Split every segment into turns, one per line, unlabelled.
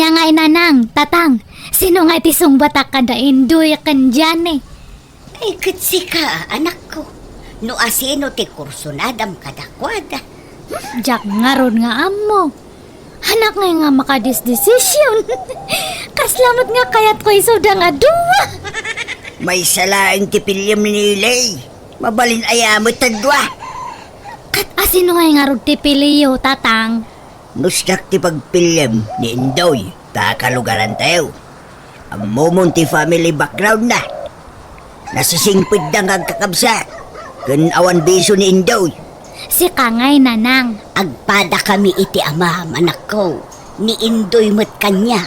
Anya nga inanang, tatang, sino nga itisong batak kada indoy kan dyan eh?
Ay, katsi ka, anak ko. No asino ti kursunadam kadakwada.
Jak nga ron nga amo. Hanak nga makadisdesisyon. Kaslamat nga kayat ko isuda nga duwa.
May salaing ti pilyam ni Nilay. Mabalin ayamot tadwa.
Kat asino nga ron tipiliyo, tatang?
Nusdak ti pagpilyam ni Indoy. Takalugaran tayo. Ang momon ti family background na. Nasisingpid na nga kakabsa. Ganawan beso ni Indoy.
Si Kangay nanang.
Agpada kami iti ama, anak ko. Ni Indoy mo't kanya.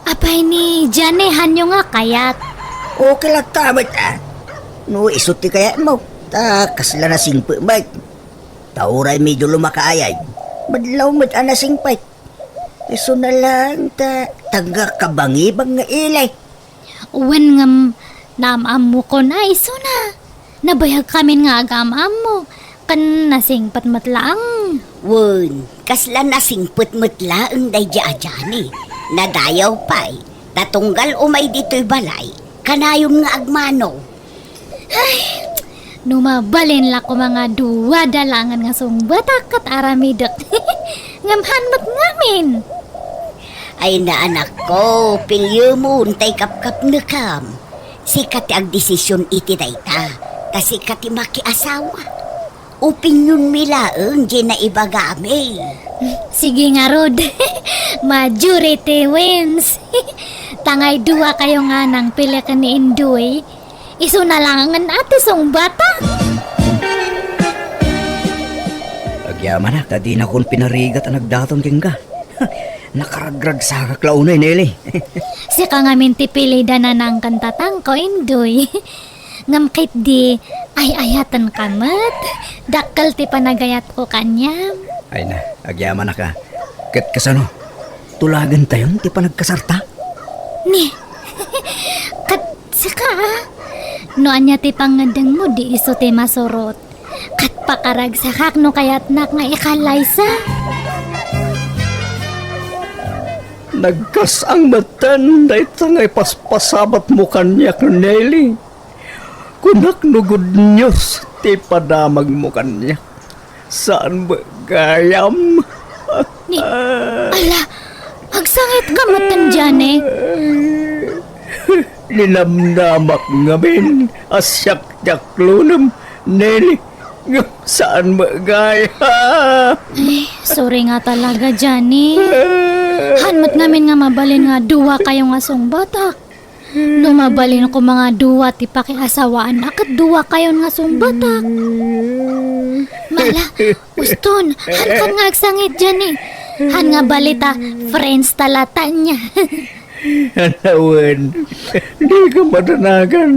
Apay ni Janehan nyo nga kayat.
Okay lang tamat No, isot ti kaya mo. Kasla na singpit mat. Tauray medyo lumakaayay. Madlaw mo't anasingpit. Iso na lang taga kabangibang nga ilay.
Uwan ngam namam mo ko na iso na. Nabayag kami nga agamam mo. Kan nasingpat matlaang.
Wun, kasla nasingput matlaang day di-ajani. Nadayaw pa'y, tatunggal umay dito'y balay, kanayong nga agmano.
Ay, numabalin la ko mga duwa dalangan nga sungbatak at aramidot. Ngamhan mat ngamin.
Ay na anak ko, pilyo mo untay kapkap na kam. Sikat ang desisyon iti dayta, kasi kati makiasawa. Opinyon milaang di na ibagami.
Sige nga, Rod. Majority wins. Tangay duwa kayo nga nang pila ka ni Indoy. Iso na lang ang atisong bata.
Agyaman na, tadi na kong pinarigat ang nagdaton king ka. Nakaragrag sa kaklaunay, Nelly.
Si ka nga mintipili na nang kantatang ko, Indoy. Ngamkit di ay ayatan kamat. Dakkel ti panagayat ko kanya.
Ay na, agyaman na ka. Kat kasano, tulagan tayon ti panagkasarta.
Ni, kat saka no anya ti pangadeng mo di iso ti masurot. Kat pakaragsakak no kayat nak nga ikalaysa.
Nagkas ang matan, dahil tangay paspasabat mo kanyak, Nelly. Kunak no good news, ti padamag mo kanya. Saan ba gayam?
Ni, ala, agsangit ka matan dyan eh.
Linamnamak ngamin, asyak-yak lunam, Nelly. Saan ba gaya?
Ay, sorry nga talaga dyan eh. Hanmat namin nga mabalin nga duwa kayo nga song batak. Lumabalin ko mga duwa ti pakiasawaan akat duwa kayo nga song batak. Mala, uston, han kan nga agsangit dyan eh. Han nga balita, friends talata niya.
Anawan, di ka madanagan.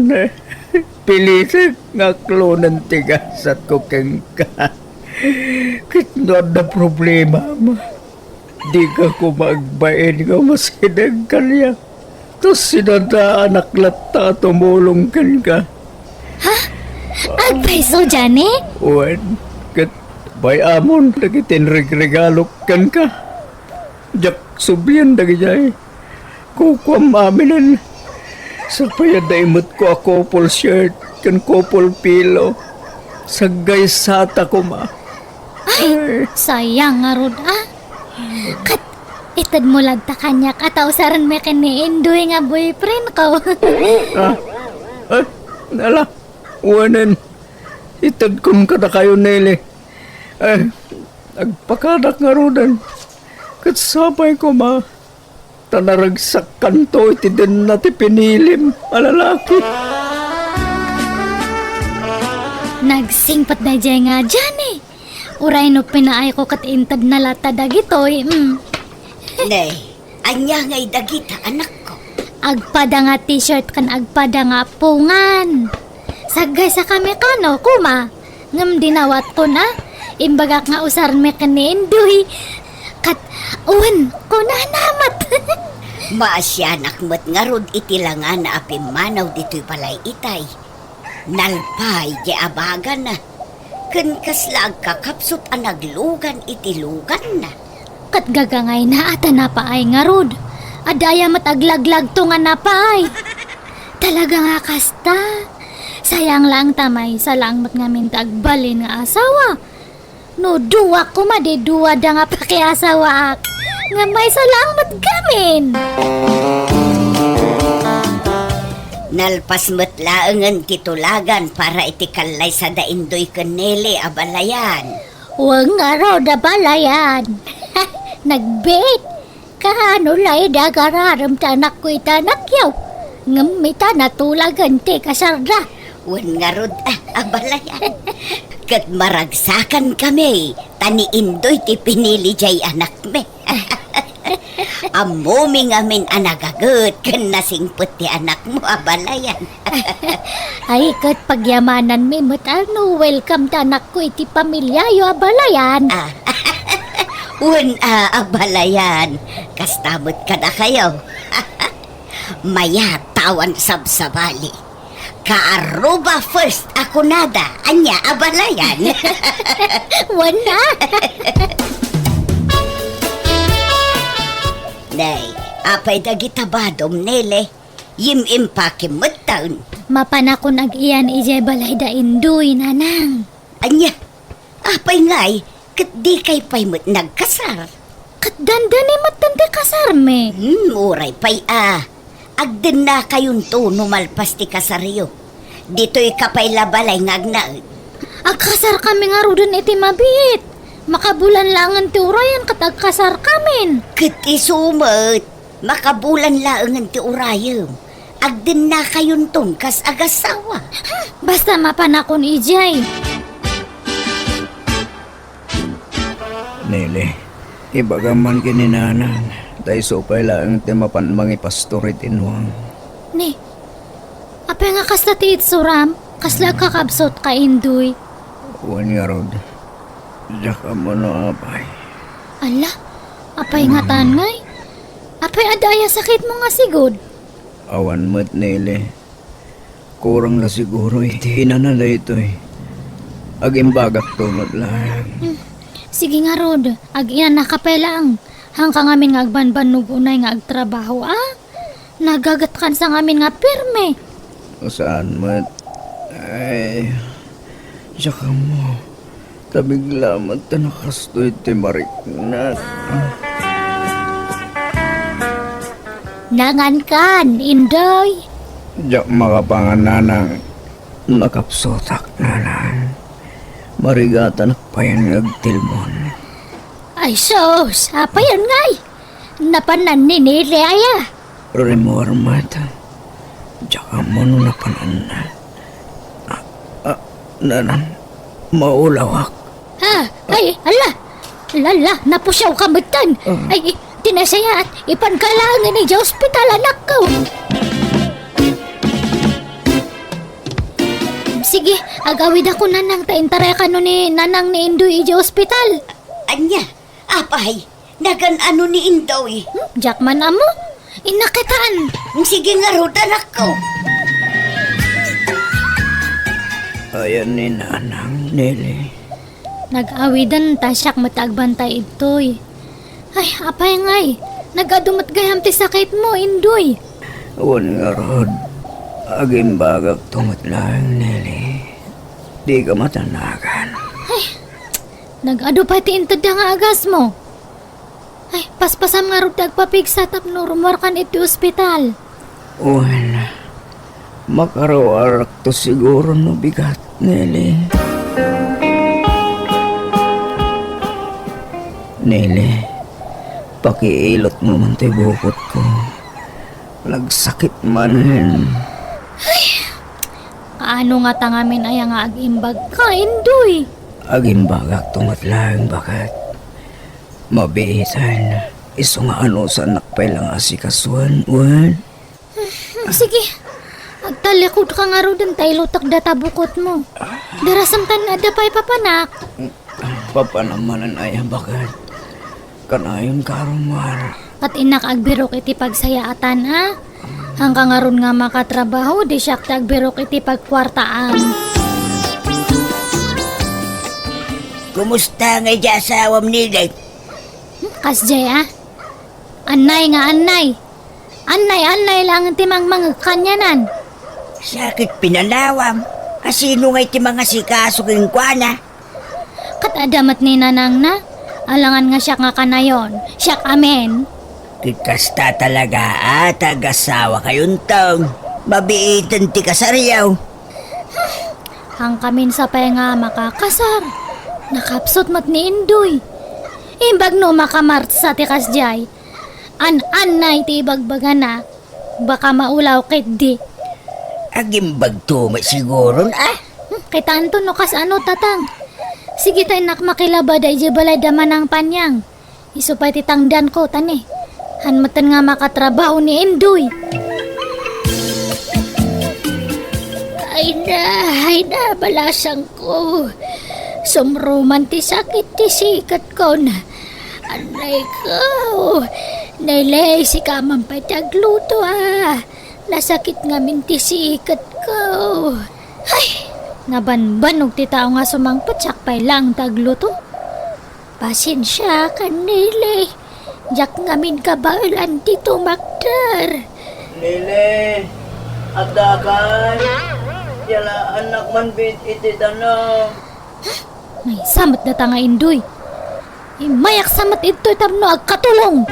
Pilisig nga klonan tigasat ko keng ka. Kitnod na problema mo. Di ka ko magbain nga masinag kanya. Tapos sinadaan aklata tumulong kan ka.
Ha? Agpaiso dyan eh?
Uwan, kat bay amon, nagitin regalo kan ka. Jak subiyan dagi jay. Kukwam aminan. Sa payadaimot ko a couple shirt, kan couple pillow. Sagay sata ko ma.
Ay, sayang nga Rod ah. Kat, itad mo lagta kanyak at ausaran me kani Indoy nga boyfriend ko.
Nala, uwanan. Itad kong kada kayo, Nelly. Nagpakadak nga rodan. Kat sabay ko ma. Tanaragsak kanto iti din natin pinilim, alalaki.
Nagsingpat na dyan nga dyan eh. Uray no pinaay ko kat intad na lata dagitoy.
Nay, anya nga'y dagita, anak ko.
Agpada nga t-shirt kan agpada nga pungan. Sagay sa kami kano, kuma. Ngam dinawat ko na. Imbagak nga usar me kanindoy. Kat, uwan ko na namat.
Maasyanak mo't nga rod itilangan na apimanaw dito'y balay itay. Nalpay di abagan na. Kan kaslag kakapsot ang naglugan itilugan na.
Kat gagangay na ata na paay nga rod. Adaya mataglaglag to nga napay. Talaga nga kasta. Sayang lang tamay sa lang mat ngamin tagbalin nga asawa. No duwa ko madiduwa da nga pakiasawa ak. Nga may salang mat gamin.
Nalpas mo't laangan titulagan para itikalay sa daindoy kanele abalayan.
Huwag nga raw da balayan. Nagbit. Kaano lay da gararam tanak ko itanakyaw. Ngamita natulagan ti kasarda.
Wan nga rod abalayan. Kat maragsakan kami, tani indoy ti pinili jay anak me. Amumi ngamin anagagot kan nasingput ti anak mo abalayan.
Ay, kat pagyamanan mi mo't ano, welcome tanak ko iti pamilya yo abalayan.
Wan abalayan, kastamot ka na kayo. Maya tawan sabsabali. Kaaruba first ako nada, anya abalayan.
Wala.
Nay, apay dagitabadom nele, yim-impakim mo't taon.
Mapanakon ag iyan ije balay da indoy nanang.
Anya, apay ngay, kat di kay pay mo't nagkasar.
Kat dandani matanda kasarme.
Uray pay agden na kayon to numalpas ti kasaryo. Dito'y kapay labalay ngagnaod.
Agkasar kami nga rudon iti mabit. Makabulan langan ti urayan kat agkasar kamin.
Kati sumat, makabulan laangan ti urayom. Agden na kayon tong kas agasawa.
Basta mapanakon ijay.
Nele, ibagaman kininanang. Dahil supay lang ti mapan mga pastor itinwang.
Ni, apay nga kasta ti itsuram, kasla kakabsot ka indoy.
Wan nga rod. Daka mo no apay.
Ala, apay nga tanay. Apay adaya sakit mo nga sigod.
Awan mo't Nele. Kurang na siguro iti hinanala ito eh. Agimbagak tumot lang.
Sige nga rod, ag iyan nakapelang. Hangka ngamin nga agbanban nugunay nga agtrabaho Nagagat kan sa ngamin nga pirme.
Saan mo't? Ay, saka mo. Tabiglamat na nakasto iti mariknat.
Nangan kan, indoy.
Diyak makapangananang nakapsotak nanang. Marigatan akpayan ng agtilmon.
Ay sos, apa yun ngay? Napanan ni Nili aya.
Remor mata. Diyak mo no napanan na. Nanang, maulawak.
Ay, ala. Lala, napusyaw ka matan. Ay, tinasaya at ipankalangan ni hospital anak ko. Sige, agawid ako nanang taintara ka no ni nanang ni Indoy iji hospital.
Anya, apay, nagan ano ni Indoy.
Jackman amo, inakitaan.
Sige nga rod anak ko.
Ayan ni nanang, Nele.
Nag-awidan ta siyak matagbantay itoy. Ay, apay ngay. Nagadumat gayam ti sakit mo, Indoy.
Awan nga rod. Agimbagak tumot lang, Nele. Di ka matanagan.
Nag-ado pa ti intad nga agas mo. Ay, paspasam nga rod tagpapigsa tapno rumor kan iti ospital.
Awan. Makarawarak to siguro no bigat, Nele. Nele, pakiilot mo man tayo bukot ko. Lagsakit man.
Kaano nga tangamin ay nga agimbag ka, Indoy?
Agimbagak tumatlang bakat. Mabihisan. Iso nga ano sa nakpay lang asikasuan, Uwan.
Sige, agtalikod ka nga ro din tayo lutak databukot mo. Darasamtan na dapay papanak.
Papanamanan ay bakat. Kanayon karumar.
At inak agbirok iti pagsayaatan ha. Hanggang nga ron nga makatrabaho, di siya agbirok iti pagkwartaan.
Kumusta nga asawam ni Day?
Kasjay ah. Anay nga anay. Anay lang timang mga kanyanan.
Sakit pinalawam. Asino nga'y ti mga sikaso king kuana?
Kat adamat ni nanang na. Alangan nga siya nga kanayon. Siya amen.
Kikasta talaga agasawa kayong taong. Mabiitan ti kasaryaw.
Hang kamin sa pay nga makakasar. Nakapsot mat ni Indoy. Imbag no makamart sa tikas jay. Anay ti ibagbaga na. Baka maulaw kit di.
Agimbag tumay siguro na.
Kay tanto no kas ano tatang. Sige tayo nak makilaba day balay daman ang panyang. Isupay titangdan ko tani. Hanmatan nga makatrabaho ni Indoy. Ay na, balasang ko. Sumruman ti sakit ti sikat ko na. Anay ko. Nailay si kamang patagluto Nasakit nga minti sikat ko. Ay, nabanbanog ti tao nga sumangpatsak pay lang tagluto. Pasensya ka nilay. Jak ngamin kabailan ti tumaktar.
Lele, agdakan. Yala anak man bit iti tanong.
May samat na tanga Indoy. Mayak samat ito tapno agkatulong.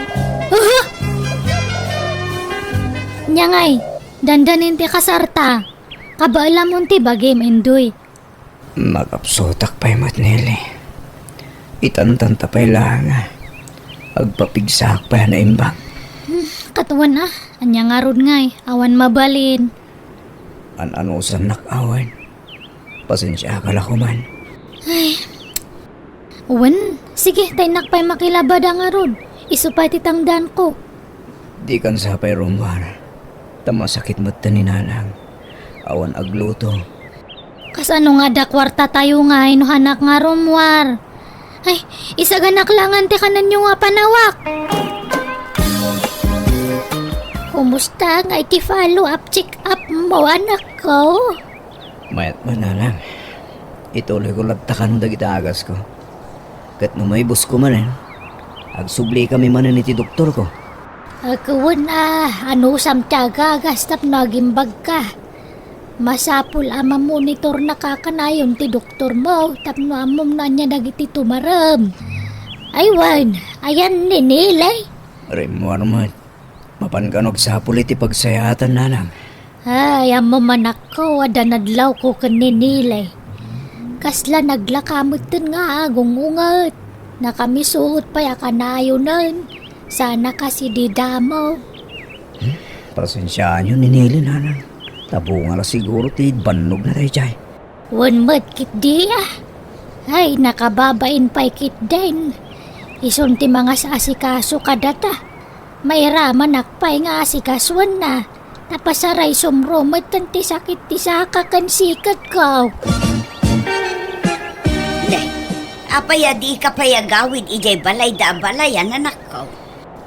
Nyangay, dandanin ti kasarta. Kabailan mo ti bagim Indoy.
Magapsotak pa'y matnili. Itantanta pa'y lang. Agpapigsak pa na imbang.
Katuan anya nga rod ngay, awan mabalin.
Ano sa nakawan. Pasensya ka lang man.
Uwan, sige, tay nakpay makilabad ang arod. Isupay titangdan ko.
Di kan sa pa'y rumbar. Tamasakit mat taninanang. Awan agluto.
Kasano nga da kwarta tayo nga, inuhanak nga rumwar. Ay, isaganak langan te kanan nyo nga panawak. Kumusta nga iti follow up, check up mo anak ko?
Mayat man na lang. Ituloy ko lagtakan dagita agas ko. Kat no may bus ko man agsubli kami man iti doktor ko.
Agkawan ano samtyaga gastap nagimbag ka. Masapul ama monitor na kakanayon ti doktor mo tapno amom na niya dagiti tumaram. Aywan, ayan ninilay.
Rim warmat. Mapankanog sa iti pagsayatan nanang.
Ay, amo manak ko, adanadlaw ko kaninilay. Kasla naglakamot din nga agungungat. Nakamisuot pa yakanayonan. Sana kasi di damo.
Pasensyaan yun ninili nanang. Tabunga la siguro ti bannog na tayo chay.
Wan mat kit di Ay, nakababain pa'y kit din. Ison ti mga sa asikaso kadata. May raman nakpay nga asikaswan na. Napasaray sumrumot ti sakit ti sakakan sikat ko.
Nay, apaya di ka payagawid ijay balay da balayan anak ko.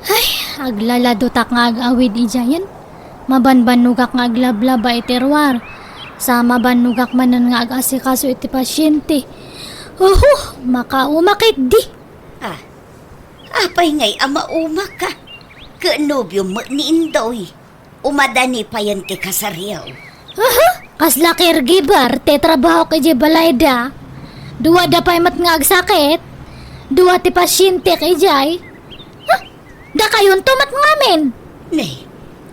Ay, aglaladutak nga agawid ijayan. Mabanbanugak nga aglablaba iterwar. Sa mabanugak manan nga agasikaso iti pasyente. Makaumakit di.
Apay ngay amauma ka. Kanobyo mo ni Indoy. Umadani pa yan ti kasaryaw.
Kasla caregiver, te trabaho kay di balayda. Dua da pa'y mat nga agsakit. Dua ti pasyente kay jay. Da kayon tumat ngamin.
Nay,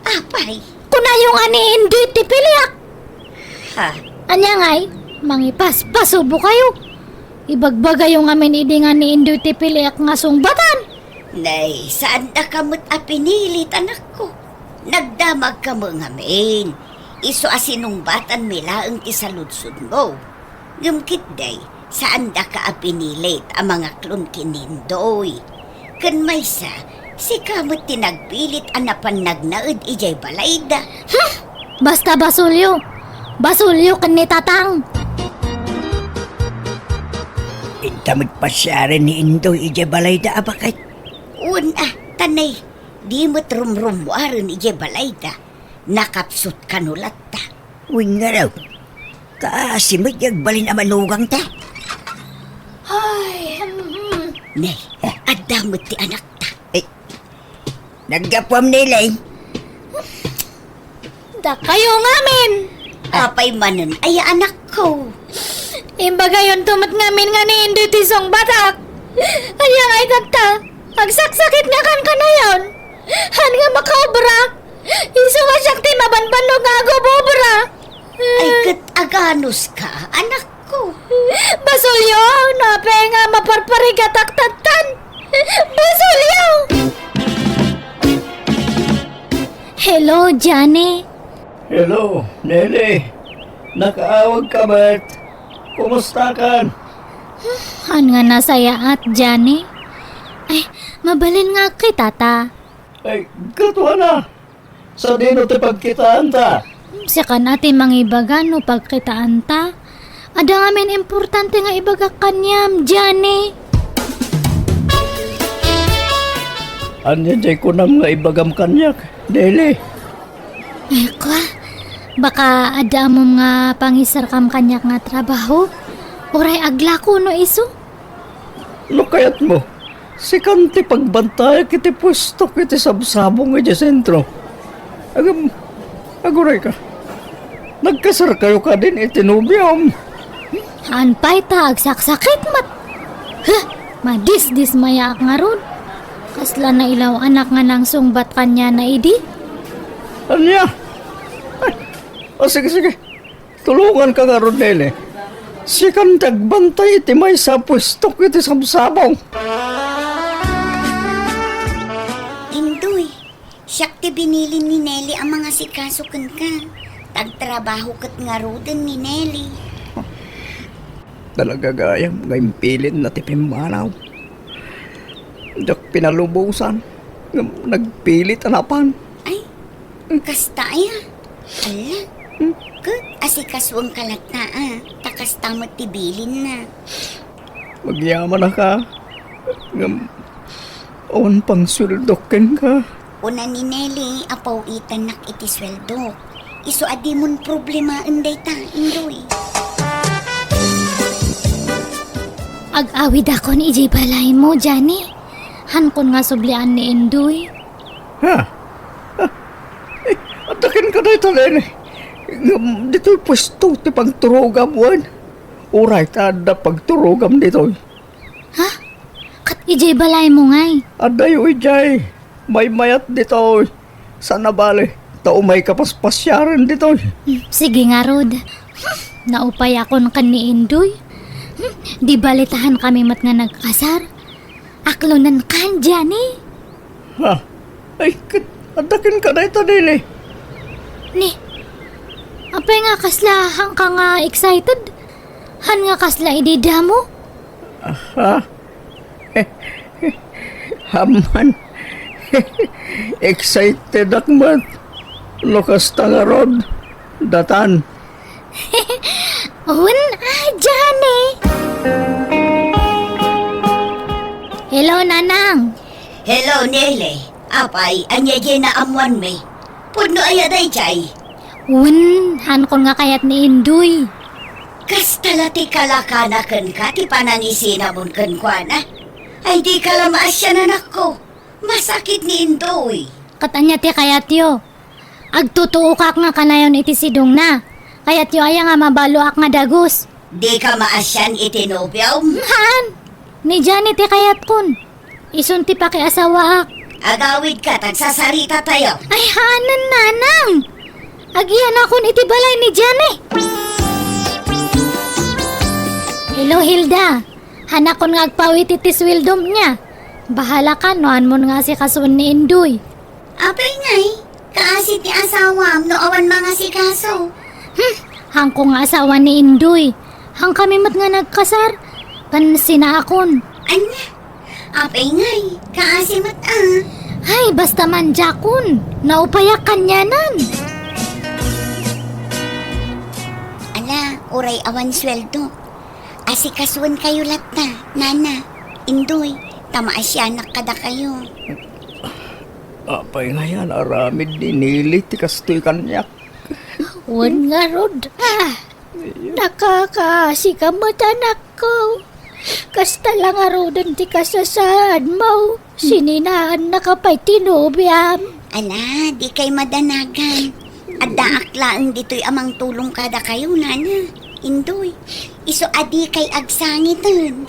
apay.
Kunayong ani Indoy ti piliak. Anya ngay, mangipas-pasubo kayo. Ibagbagay yung amin idingan ni Indoy ti piliak nga sungbatan.
Nay, saan na kamot pinilit anak ko? Nagdamag ka mo ngamin. Iso asinong batan milaang isaludsod mo. Gumkit day, saan da ka pinilit ang mga klon kinindoy? Kan may si kamot tinagpilit anapan nagnaid ijay balayda.
Basta basulyo. Basulyo kan ni tatang.
Intamit pa siya rin ni Indoy ije balay da abakay.
Tanay, di mo't rumrumwaran ije balayda. Nakapsut kanulat ta.
Uwing nga raw. Kaasimit yung balin amanugang ta.
Nay, adamot ti anak ta.
Nagkapwam nila
Da kayo ngamin.
Apay manan ay anak ko.
Imbaga yon tumat ngamin nga ni Indoy tisong batak. Aya ay tagta. Agsaksakit nga kan ka na yon. Han nga makobra. Iso nga siyakti mabanbanog nga agobobra.
Ay kat aganos ka, anak ko.
Basulyo, nape nga maparparigatak-tatan. Basulyo! Hello, Johnny.
Hello, Nele. Nakaawag ka ba't? Kumusta ka?
Han nga nasaya at, Johnny? Ay, mabalin nga kita ta.
Ay, katwa na. Sa dino ti pagkitaan ta.
Saka natin mangibaga no pagkitaan ta. Ada nga men importante nga ibaga kanyam, Johnny.
Anya jay ko nam nga ibagam kanyak, Nele.
Eh, kwa? Baka ada mo nga pangisar kam kanyak nga trabaho? Uray agla ko no iso?
No kayat mo? Sikan ti pagbantay kiti pwesto kiti sabsabong nga dya sentro. Aguray ka. Nagkasar kayo ka din itinubiyom.
Anpay ta agsaksakit mat. Huh, madis-dis maya ak nga ron. Kasla na ilaw anak nga nang sungbat kanya na idi.
Anya? Ay, sige. Tulungan ka nga ron, Nele. Sikan tagbantay iti may sa pwesto kiti sabsabong.
Indoy, siyak ti binilin ni Nelly ang mga sikasukan ka. Tagtrabaho kat nga roden ni Nelly.
Talaga gayang mga impilin na tipimanaw. Dak pinalubusan. Nagpilit anapan.
Ay, kasta ya. Ala, kat asikaswang kalata takas tamot ti bilin na.
Magyaman na ka. Awan pang suldokin ka.
Una ni Nelly, apaw itan nak iti sweldo. Iso adi mon problema inday ta, Indoy.
Ag-awid ako ni ijay balay mo, Johnny. Hankon nga sublian ni Indoy.
Ha? Atakin ka na ito, Lene. Dito'y pwesto ti pagturugam wan. Uray ta da pagturugam dito'y.
Ha? Kat ijay balay mo ngay.
Aday ujay. May mayat dito'y. Sana bale. Tao may kapaspasyaran dito'y.
Sige nga, Rod. Naupay akon kan ni Indoy. Di balitahan kami mat nga nagkasar. Aklonan kan, Johnny.
Ha? Ay, atakin ka na ito, Lene.
Ni, apay nga kasla hang ka nga excited? Han nga kasla idida mo?
Ha? Haman. Excited akmat. Lokas nga rod. Datan.
Johnny! Hello, Nanang.
Hello, Nelly. Apay, anya dyan na amuan me. Puno ayaday jay.
Han kon nga kayat ni Indoy.
Kastala ti kalakanakan ka, ti panangisinamon kan kwa na. Ay di ka lamaasyan anak ko. Masakit ni Indoy.
Katanya ti kayat yo. Agtutuo kak nga kanayon iti sidong na. Kayat yo aya nga mabalo ak nga dagos.
Di ka maasyan itinobyaw.
Han! Ni Johnny ti kayat kun. Isun ti pakiasawa ak.
Agawid ka, tagsasarita tayo.
Ay hanan, Nanang! Agiyan akon iti balay ni Johnny. Hello, Hilda. Hanakon nga agpawit iti swildom niya. Bahala ka, noan mo nga si kasun ni Indoy.
Apay ngay, kaasit ni asawam no awan mga sikaso.
Hang ko nga asawa ni Indoy. Hang kami mat nga nagkasar. Kan sinaakon.
Anya, apay ngay, kaasimat
Ay, basta man jakon. Naupayak kanyanan.
Ala, oray awan sweldo. Asikasuan kayo lat na, Nana, Indoy, tamaasyanak kada kayo.
Apay nga yan, aramid dinili, tikastoy kanyak.
Wan nga, Rod. Nakakaasikamat anak ko. Kasta lang nga, Rodan, ti kasasaan mo. Sininaan na kapay tinubyam.
Ala, di kay madanagan. Adda aklaang dito'y amang tulong kada kayo, nana. Indoy, iso adi kay agsangitan.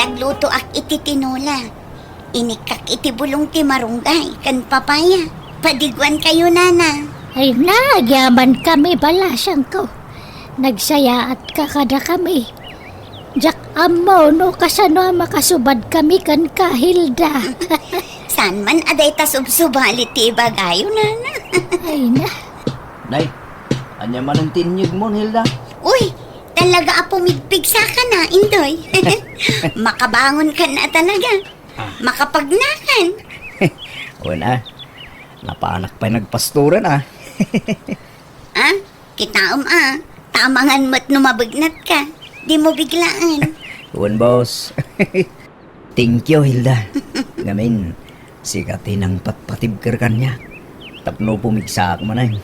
Nagluto ak iti tinola. Inikak iti bulong ti marunggay, kan papaya. Padiguan kayo, nana.
Ay nagyaman kami balasang ko. Nagsaya at kakada kami. Jak amo no kasano makasubad kami kan kahilda.
San man aday tasubsubalit ti bagayo, nana.
Ay na.
Nay, anya man ang tinyig mo, Hilda?
Uy, talaga apumigpig sa ka na, Indoy. Makabangon ka na talaga. Makapagnakan.
Una, napaanak pa nagpasturan
Ah, kitaom tamangan mo't numabagnat ka. Di mo biglaan.
Uwan, boss. Thank you, Hilda. Ngamin, sikatin ang patpatibkar kanya. Tapno pumigsa ako manay.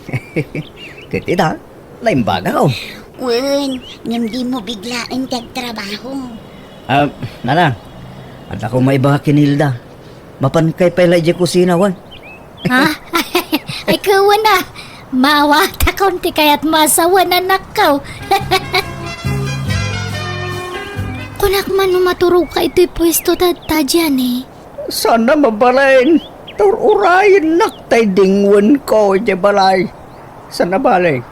Kitita, laimbaga ko.
Wen, ngam di mo biglaan kag trabaho.
Nana, at ako may bakin, Hilda. Mapankay pala dyan kusina, wan.
Ha? Ay kawan na. Mawata konti kaya't masawa na nakaw. Kunak man maturog ka ito'y pwesto dyan eh.
Sana mabalain. Tururayin naktay dingwan ko dyan balay. Sana balay.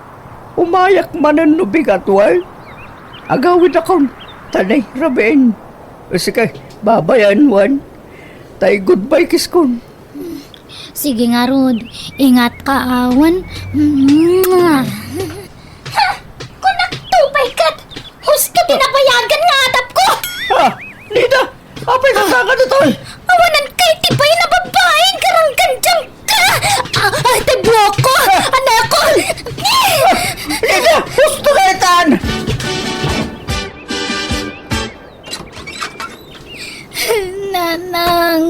Umayak man ang nubigat, wal. Agawid ako. Tanay, rabein. Sige, babayan, wan. Tay goodbye, kiss ko.
Sige nga, Rod. Ingat ka, awan. Ha! Kunak tupay kat! Huska tinapayagan nga atap ko!
Ha! Lida! Apay ka saka na tol!
Awanan kay tipay na babaeng karanggan dyan ka! Tagbo ko! Anak ko!
Lida! Gusto na itan!
Nanang!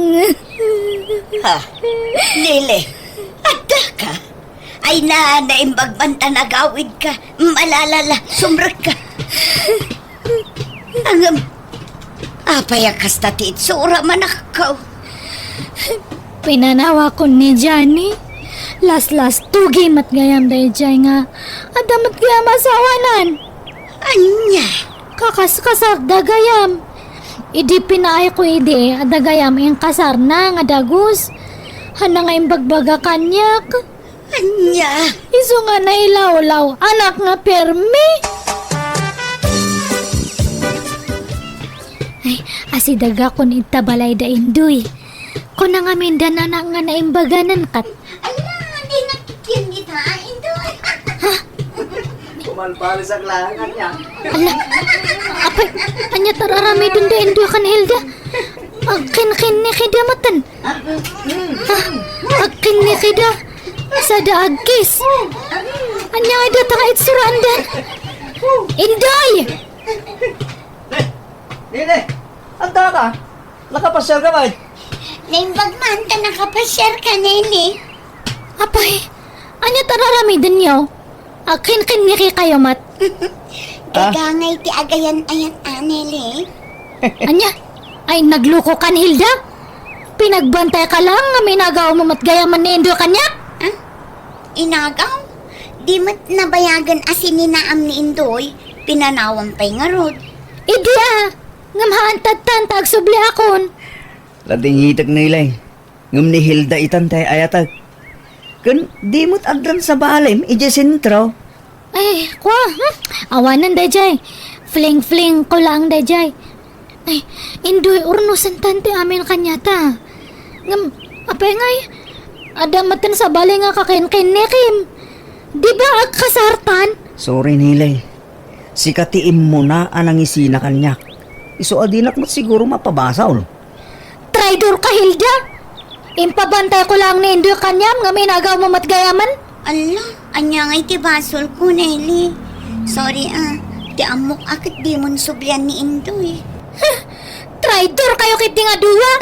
Ha, Lile, adda ka. Ay na, naimbagmanta nagawid ka. Malalala, sumrot ka. Angam, apaya kastatit, sura manakaw.
Pinanawa ko ni Johnny. Las tugi mat gayam day jay nga. Adamat gayam asawanan.
Anya,
Kakas-kasak dagayam. Idi pinaay ko adagayam yung kasar na nga dagus. Hana nga yung bagbaga kanyak.
anya.
Iso nga na ilaw-law, anak nga permi. Ay, asidaga kon itabalay da indoy. Kung nga mindan anak nga naimbaganan kat.
Ala, di nakikyan kita, Indoy.
Kumanpali sa klangan niya.
Ala, apay, anya tararami dun da indoy kan Hilda. Akin ni kida matan. Akin ni kida. Sada agkis. Anya nga da tanga itsurandan. Indoy!
Lida! Anda ka! Nakapasyal ka ba?
Naimbagmanta nakapasyar ka, Nene.
Apay, anya tararami dun yaw. Akin ni kayo mat.
Gagangay ti agayan-ayat, Anele.
Anya, ay nagluko kan Hilda? Pinagbantay ka lang nga minagaw mo matgayaman ni Indo kanya?
Inagaw? Di mat nabayagan asin ni naam ni Indoy, pinanawang pa'y nga rod.
Idi ngamhaan tatan tagsubli akon.
Lading nila eh. Ngam ni Hilda itantay ayatag. Kun di mo't adran sa balim, ije sentro.
Ay, kwa, awanan dajay. Fling ko lang dajay. Ay, Indoy urnusan tante amin kanyata. Ngam, apay ngay, adamatan sa bali nga kakin-kin ni Kim. Di ba agkasartan?
Sorry nila eh. Sikatiim mo na anang isina kanya. Iso adinak mo siguro mapabasaw.
Traidor ka, Hilda! Impabantay ko lang ni Indoy kanyam nga minagaw mo matgayaman.
Ala, anya nga iti basol ko, Nelly. Sorry ti amok akit di mon sublian ni Indoy.
Traidor kayo kiti nga duwa!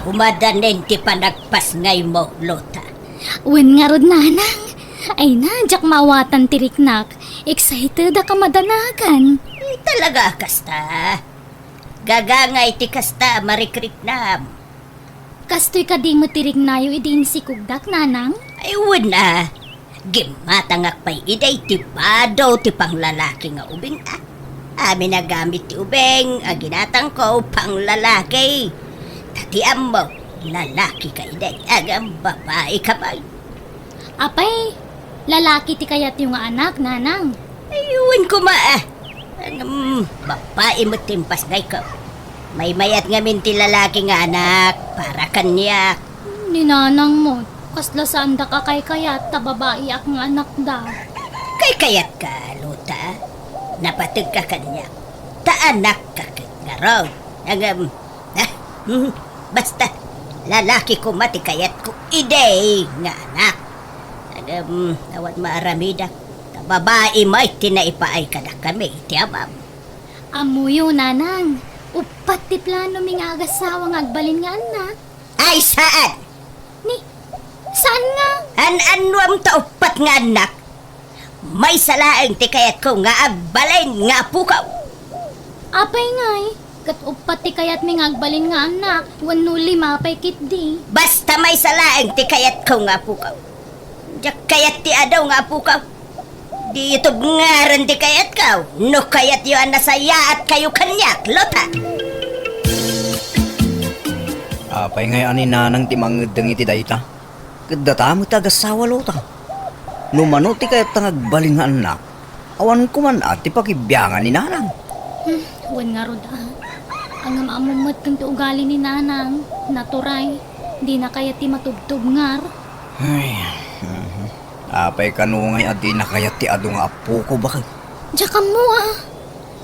Humadanin ti panagpas ngay mo, Lota.
Wen nga rod nanang. Ay na, jak mawatan tiriknak. Excited ka madanagan.
Talaga kasta. Gagangay ti kasta marikriknam.
Kastoy ka di mo tirignayo idin si kugdak nanang.
Ay na. Gimatangak pa'y iday ti badaw ti panglalaki nga ubing Amin na gamit ti ubeng, ginatang ko panglalaki. Tatiam mo, lalaki ka iday, agam babae ka ba?
Apay, lalaki ti kayat yung anak, nanang.
Ayun ko babae mo timpas ngay ko. May mayat nga minti lalaki nga anak, para kanya.
Ni nanang mo, kasla saan da ka kay kayat, ta babae ak nga anak da.
Kay kayat ka, luta. Napatag ka kanya. Taanak ka nga raw. Basta, lalaki ko mati kayat ko iday nga anak. Awat maaramida. Babae may tinaipaay ka na kami, tiyamam.
Amuyo, nanang. Upat ti plano ming agasawa nga agbalin nga anak.
Ay, saan?
Ni, saan nga?
An-anwam ta upat nga anak. May salaang ti kayat ko nga agbalin nga pukaw.
Apay ngay, kat upat ti kayat ming agbalin nga anak. Wano lima pay kit di.
Basta may salaang ti kayat ko nga pukaw. Diyak kayat ti adaw nga pukaw. Di ito ngaran ti kayat ka. No kayat yu anasaya at kayo kanyak, lota.
Apay ngayon ni nanang ti mangedeng iti dayta. Kadata mo tagasawa lota. Numano ti kayat tangagbaling nga anak. Awan ko man at ti pakibiyangan ni nanang.
Wan nga rod Ang amamumot kang ugali ni nanang. Naturay, di na kaya ti matubtub ngar.
Ay, apay kanungay at di na kayat ti ado nga apo ko bakit.
Diyak mo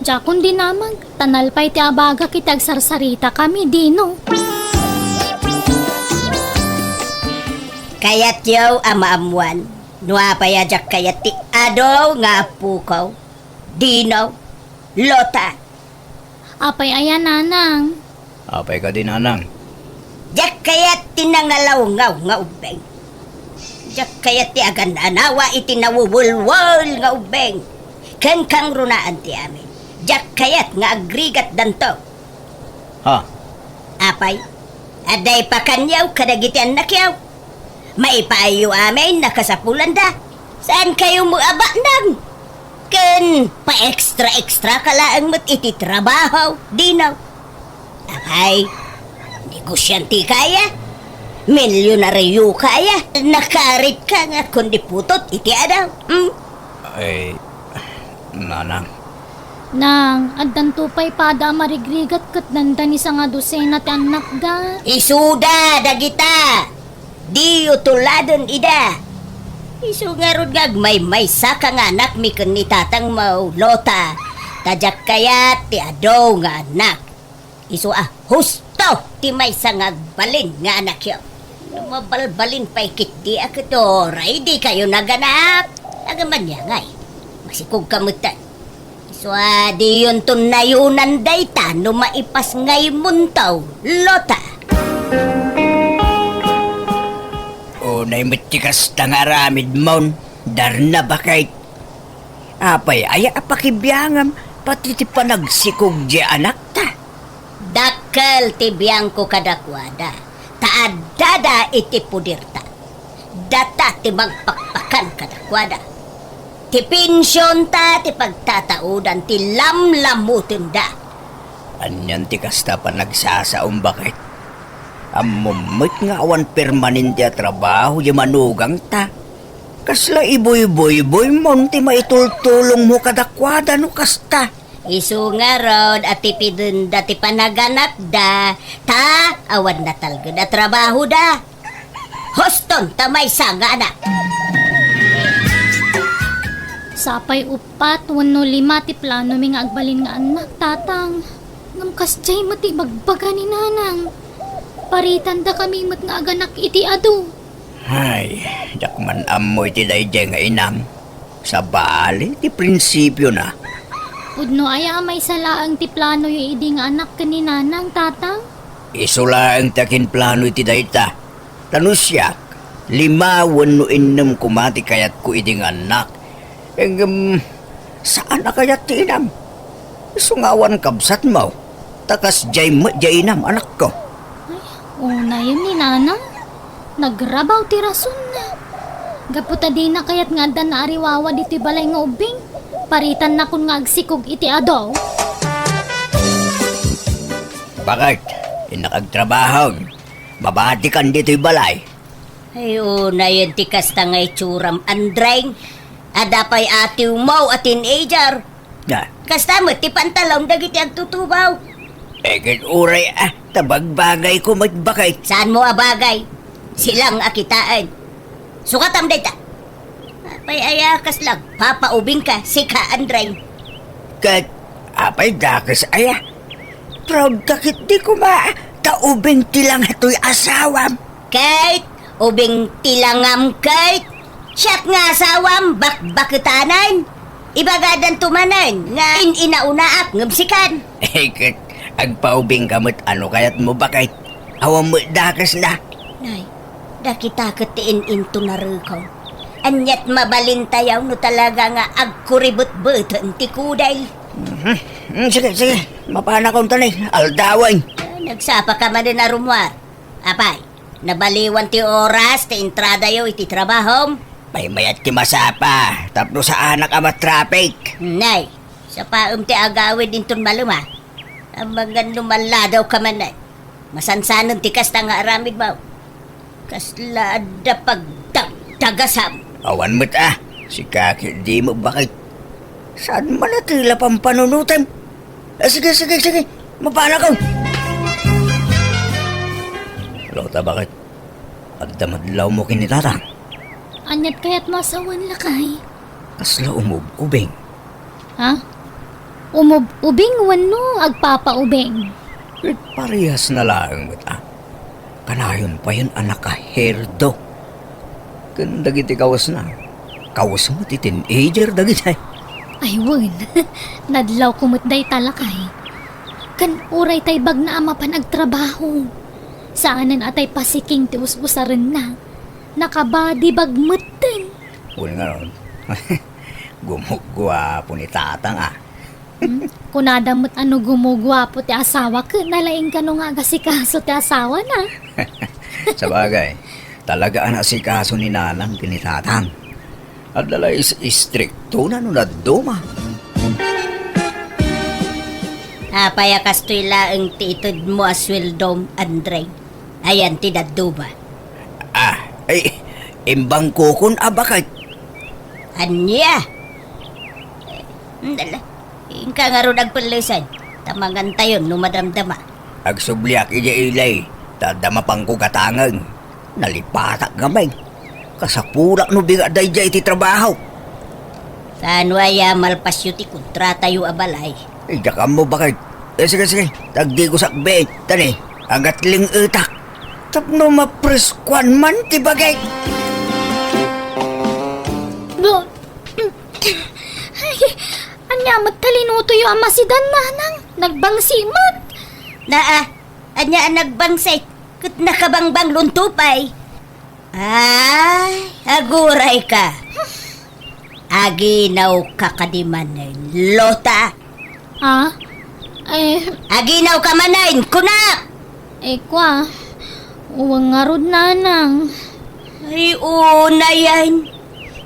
Diyak kundi namang, tanalpay ti abaga kitag sarsarita kami, dino.
Kayat yaw amaamuan. Nuapaya jak kayat ti adaw nga pukaw. Dinaw, lota.
Apay ayan, nanang.
Apay ka din nanang.
Jak kayat ti nangalawngaw nga ubeng. Jak kayat ti agan anawa iti nawuwulwul nga ubeng. Ken kang runaan ti amin. Jak kayat nga agrigat danto.
Ha?
Apay, aday pa kanyaw kadagiti anak yaw. Maipaayo amin nakasapulan da. Saan kayo mo aba nang? Ken pa extra ka laang mat iti trabaho. Dinaw. Apay, negosyante kaya. Milyonaryo kaya. Nakarit ka nga kundi putot iti adaw.
Ay, nanang.
Nang, addan tupay pada marigrigat kat nandan isa nga dosena ti anak da.
Isuda dagita. Di utuladan ida. Isu nga rod may saka nga anak mi ken ni tatang mau lota. Tajak kayat ti adaw nga anak. Isu husto ti may sangag balin nga anak yo. Mabalbalin pa'y kit di akitoray di kayo naganap. Agaman niya ngay. Masikog kamutan. Isu di yun tunayunan dayta no maipas ngay muntaw lota.
Unay matikas tangaramid mon, darna bakit? Apay, aya apakibiyangam, pati ti panagsikog di anak ta.
Dakkel ti biyangko kadakwada, taadada iti pudirta. Data ti magpakpakan kadakwada. Ti pensyon ta ti pagtataudan ti lamlamutin da.
Anyan ti kasta panagsasaom bakit? Amumit nga awan permanente a trabaho di manugang ta. Kasla iboy-boy-boy mon ti maitultulong mo kadakwada no kasta.
Isu nga rod at tipidun da ti panaganap da. Ta awan na talga da trabaho da. Hoston tamay sanga anak.
Sapay upat, wano lima ti plano mi nga agbalin nga anak, tatang. Ngamkas jay mo ti bagbaga ni nanang. Paritan da kami mat nga aganak iti ado.
Ay, dakman amoy ti dayjay nga inam. Sa bali, ti prinsipyo na.
Pudno aya may salaang ti plano yu idi nga anak ka ni nanang, tatang.
Isula ang takin plano iti dayta. Tanusyak, 5 6 kumati kayat ko iding anak. Saan na kayat ti inam? Sungawan kabsat mo. Takas jay mo jay inam anak ko.
Una yun ni nanang. Nagrabaw ti rason na. Gaputa di na kayat nga dan na ariwawa diti balay nga ubing. Paritan na kun nga agsikog iti adaw.
Bakit? Inakagtrabaho. Mabati kan dito'y balay.
Ay, una yun ti kasta nga itsuram andrang. Adapay atiw mo at teenager.
Na,
Kasta mo ti pantalong dagiti agtutubaw.
eket uray tabagbagay ko magbakit.
Saan mo abagay? Silang akitaan. Sukatam data. Apay ayakas lang. Papaubing ka, si ka andrang.
Kat, apay dakas aya. Proud kakit di ko taubing tilang hato'y asawam.
Kate, ubing tilangam Kate. Siyat nga asawam, bakbakitanan. Ibagadan tumanan, nga inaunaak ngamsikan.
Eket, agpaubing kamot ano kayat mo bakit? Awam mo dakas na.
Nay, dakita katiin into narukaw. Anyat mabalintayaw no talaga nga agkuribot-buton ti kuday.
Sige, mapana kong tanay, aldawan.
Nagsapa ka man din na rumwar. Apay, nabaliwan ti oras ti entrada yo iti trabahom.
May mayat ti masapa, tapno sa anak ama traffic.
Nay, sa paum ti agawid inton maluma. Ang mga numaladaw ka man ay. Masansanon ti kasta nga aramid mo. Kaslada pagdagasam.
Awan mo't si kaki di mo bakit? Saan man natila pang panunutan? Sige, mapana ko. Lota bakit? Agdamadlaw mo kinitatang.
Anyat kaya't masawan lakay.
Kasla umubing.
Ha? Ubing wano agpapaubing.
Parehas na lang mo't Kanayon pa yun anak ka herdo. Ganda giti kawas na. Kawas mo ti teenager dagiti.
Ay wen, nadlaw kumutday talakay. Kan uray tay bag na ama pan agtrabaho. Saanan atay pasiking ti usbusaran na. Nakabadi bagmutten.
Uli nga ron. Gumugwapo ni tatang
Kunadamot ano gumugwapo ti asawa ka, nalaing ka no nga gasikaso ti asawa na.
Sa bagay, talaga ang asikaso ni nanang kinitatang. At dalay istrikto na no naduma.
Apayakas to'y laeng ti itod mo aswildom, Andre. Ayan ti dadduba.
Ay, imbang kukun bakit?
Anya? Dala. Ingka nga ron agpalisan. Tamangan tayo numadamdama.
Agsubliak ija ilay, tadama pang kugatangan. Nalipatak gamay. Kasapulak no biga day iti trabaho.
Saan waya malpasyo ti kontrata yu abalay.
Ija mo bakit? Sige, tagdi ko sakbe. Tani, agatling utak. Tapno mapreskwan man ti bagay.
Ay, anya magtalinuto yung ama si Dan nanang. Nagbangsimot.
Anya ang nagbangsay. Kat nakabangbang luntupay. Ay, aguray ka. Aginaw ka kadimanin, Lota.
Ha?
Aginaw ka manayin, kunak!
Kwa, uwang nga rod nanang.
Ay, una yan.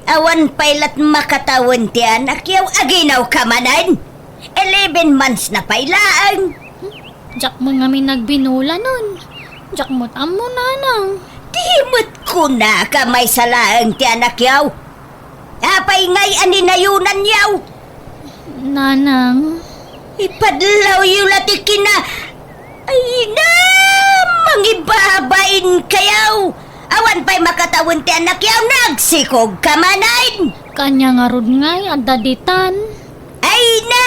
Awan pailat makatawan ti anak yaw, aginaw ka manan. 11 months na pailaan.
Diyak mo nga may nagbinula nun. Diyak mo't amo nanang.
Timot ko na kamay sa laang ti anak yaw. Apay ngay aninayunan yaw.
Nanang.
Ipadlaw yung latikin na. Ay na, mangibabain kayaw. Awan pa'y makatawan ti anak yaw, nagsikog ka manayin.
Kanya nga rod ngay, adaditan.
Ay na,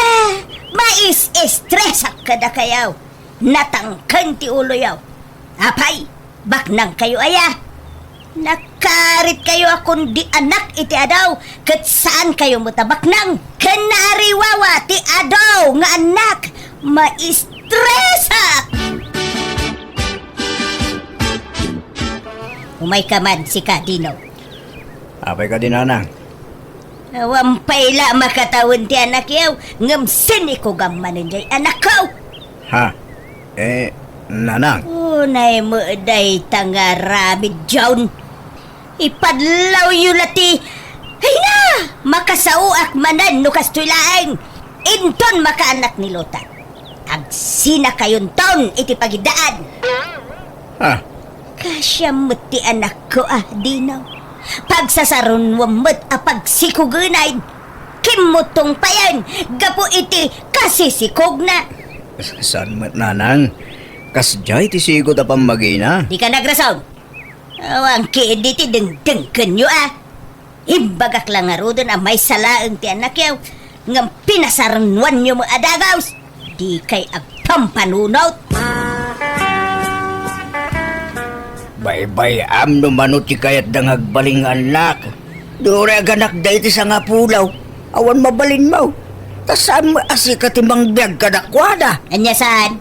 mais-estresak ka na kayaw. Natangkan ti ulo yaw. Apay, baknang kayo aya. Nakarit kayo akong di anak iti adaw. Kat saan kayo mutabak nang kanariwawa ti adaw nga anak. Maistresak! Umay ka man si Kadino.
Apay ka din, Nanang.
Wampay la makatawin ti anak yaw. Ngam sini ko gamanin jay anak ko.
Ha? Nanang.
Unay mo day tangaramid jawn. Ipadlaw yu lati. Hay na! Makasauak manan no kastuilaeng. Inton makaanak ni Lota. Agsina kayon taon iti pagidaan.
Ha?
Kasya mo't ti anak ko Dinaw. Pagsasaron wamot pagsikugunay. Kimutong payan. Gapo iti kasisikog na.
Saan mat, Nanang? Kasjay ti sigo ta pamagina.
Di ka nagrasaw. Awang kiidi ti dengdeng kanyo Imbagak lang nga rodon may salaang ti anak yaw. Ngam pinasarangwan nyo mo adagaws. Di kay agpampanunot.
Bay-bay am no manot ti kayat dangag baling anak.
Dore aganak da iti sa nga pulaw. Awan mabalin mo. Tasaan mo asika ti mang biag kadakwada.
Anya saan?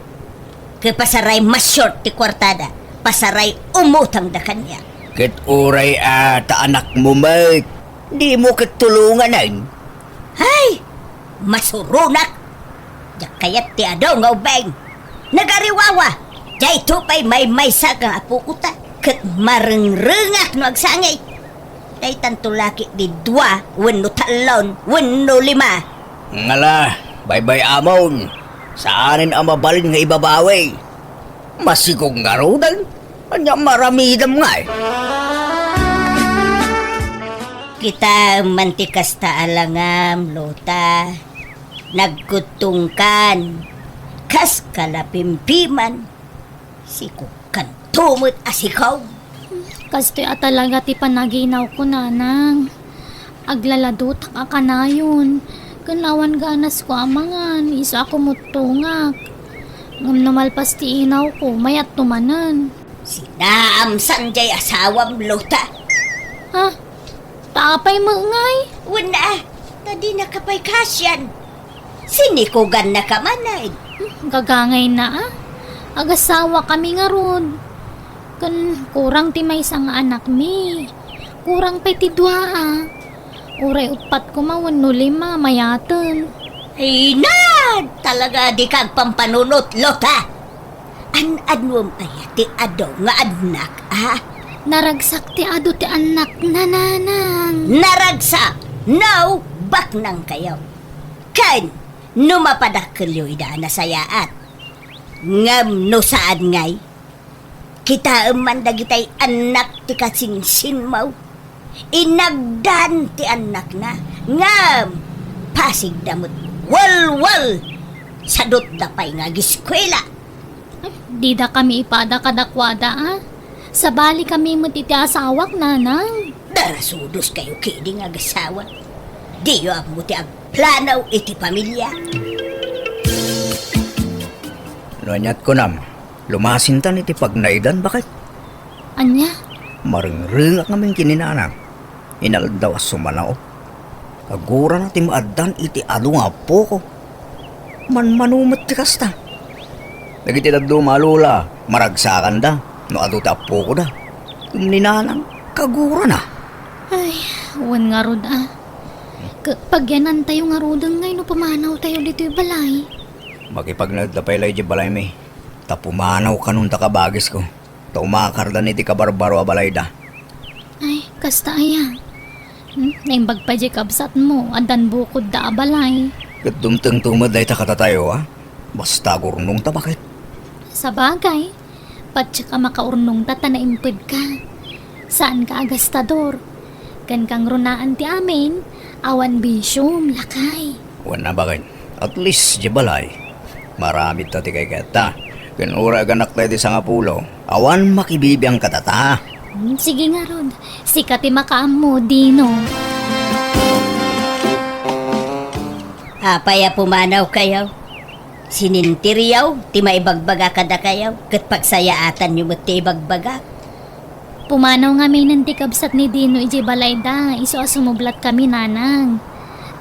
Kapasaray mas short ti kwartada. Pasaray umutang da kanya.
Kit uray ta anak mo, Mike.
Di mo kitulungan ay.
Hay! Masurunak! Diyak kayat ti adaw nga ubeng. Nagariwawa! Diyay tupay may sagang apukuta. Kat marengrengak no agsangay. Diyay tantulaki di dua, wano talon, wano lima.
Ngala, bay-bay amon. Saanin ang mabalin nga ibabawi? Masikog nga rodan. Anya maramidam nga
Kita mantikas ta alangam, Lota. Nagkutungkan. Kas kalapimpiman. Sikukan tumot asikaw.
Kastoy talaga ti panaginaw ko, Nanang. Aglaladot ka kanayon. Kanawan ganas ko amangan. Isa ako mutungak. Ngam namalpas ti inaw ko, mayat tumanan.
Sinaamsan jay asawam, Lota.
Ha? Tapay mo ngay?
Wala. Tadi na kapay kasyan. Sinikugan na kamanay.
Gagangay na Agasawa kami nga ron. Kurang ti may isang anak mi. Kurang pa'y ti dua Uray upat ko no lima mayatan.
Ay na! Talaga di kag pampanunot, Lota. An-anwam ayati adaw nga anak,
Naragsak ti ado ti anak na Nanang.
Naragsa! No! Bak nang kayo. Kan! Numapadakilyo idaan na sayaat. Ngam no saan ngay? Kita man dagitay anak ti kasinsin mo. Inagdan ti anak na. Ngam! Pasig damot. Wal! Sadot dapay nga giskwela.
Di da kami ipada kadakwada Sa bali kami matiti asawak, Nanang.
Darasudos kayo kidi nga gasawa. Diyo ang muti ang planaw iti pamilya.
Nanyat ko nam. Lumasintan iti pagnaidan, bakit?
Anya?
Maringringak namin kininanang. Inaldaw as sumanao. Kagura na ti maadan iti ado nga po ko. Manmanumat ti kasta. Nagitidad dumalula, maragsakan da. No ado ta po ko da. Ninanang, kagura na.
Ay, wan nga rod Pagyanan tayo nga rodang ngay no pamanaw tayo dito yung balay.
Makipagnagdapay lay di balay may. Tapumanaw ka nun takabagis ko. Ta umakarda ni ti kabarbaro a balay da.
Ay, kasta aya. Naimbag pa di kabsat mo, adan bukod da abalay.
Kat dumteng tumad day takatatayo Basta gurnong ta bakit?
Sa bagay, patsa ka makaurnong tata na impid ka. Saan ka agastador? Kan kang runaan ti amin, awan bisyom, lakay.
Wan na bakit? At least di balay. Maramit ta ti kay kata. Kinura ganak tayo di sa nga pulo. Awan makibibiyang katata.
Sige nga rod, sikati makaam mo, Dino.
Apaya pumanaw kayo. Sinintiryaw, ti maibagbaga kada kayo. Kat pagsayaatan nyo mo ti ibagbaga.
Pumanaw nga may nantikabsat ni Dino iji balay da, iso asumublat kami, Nanang.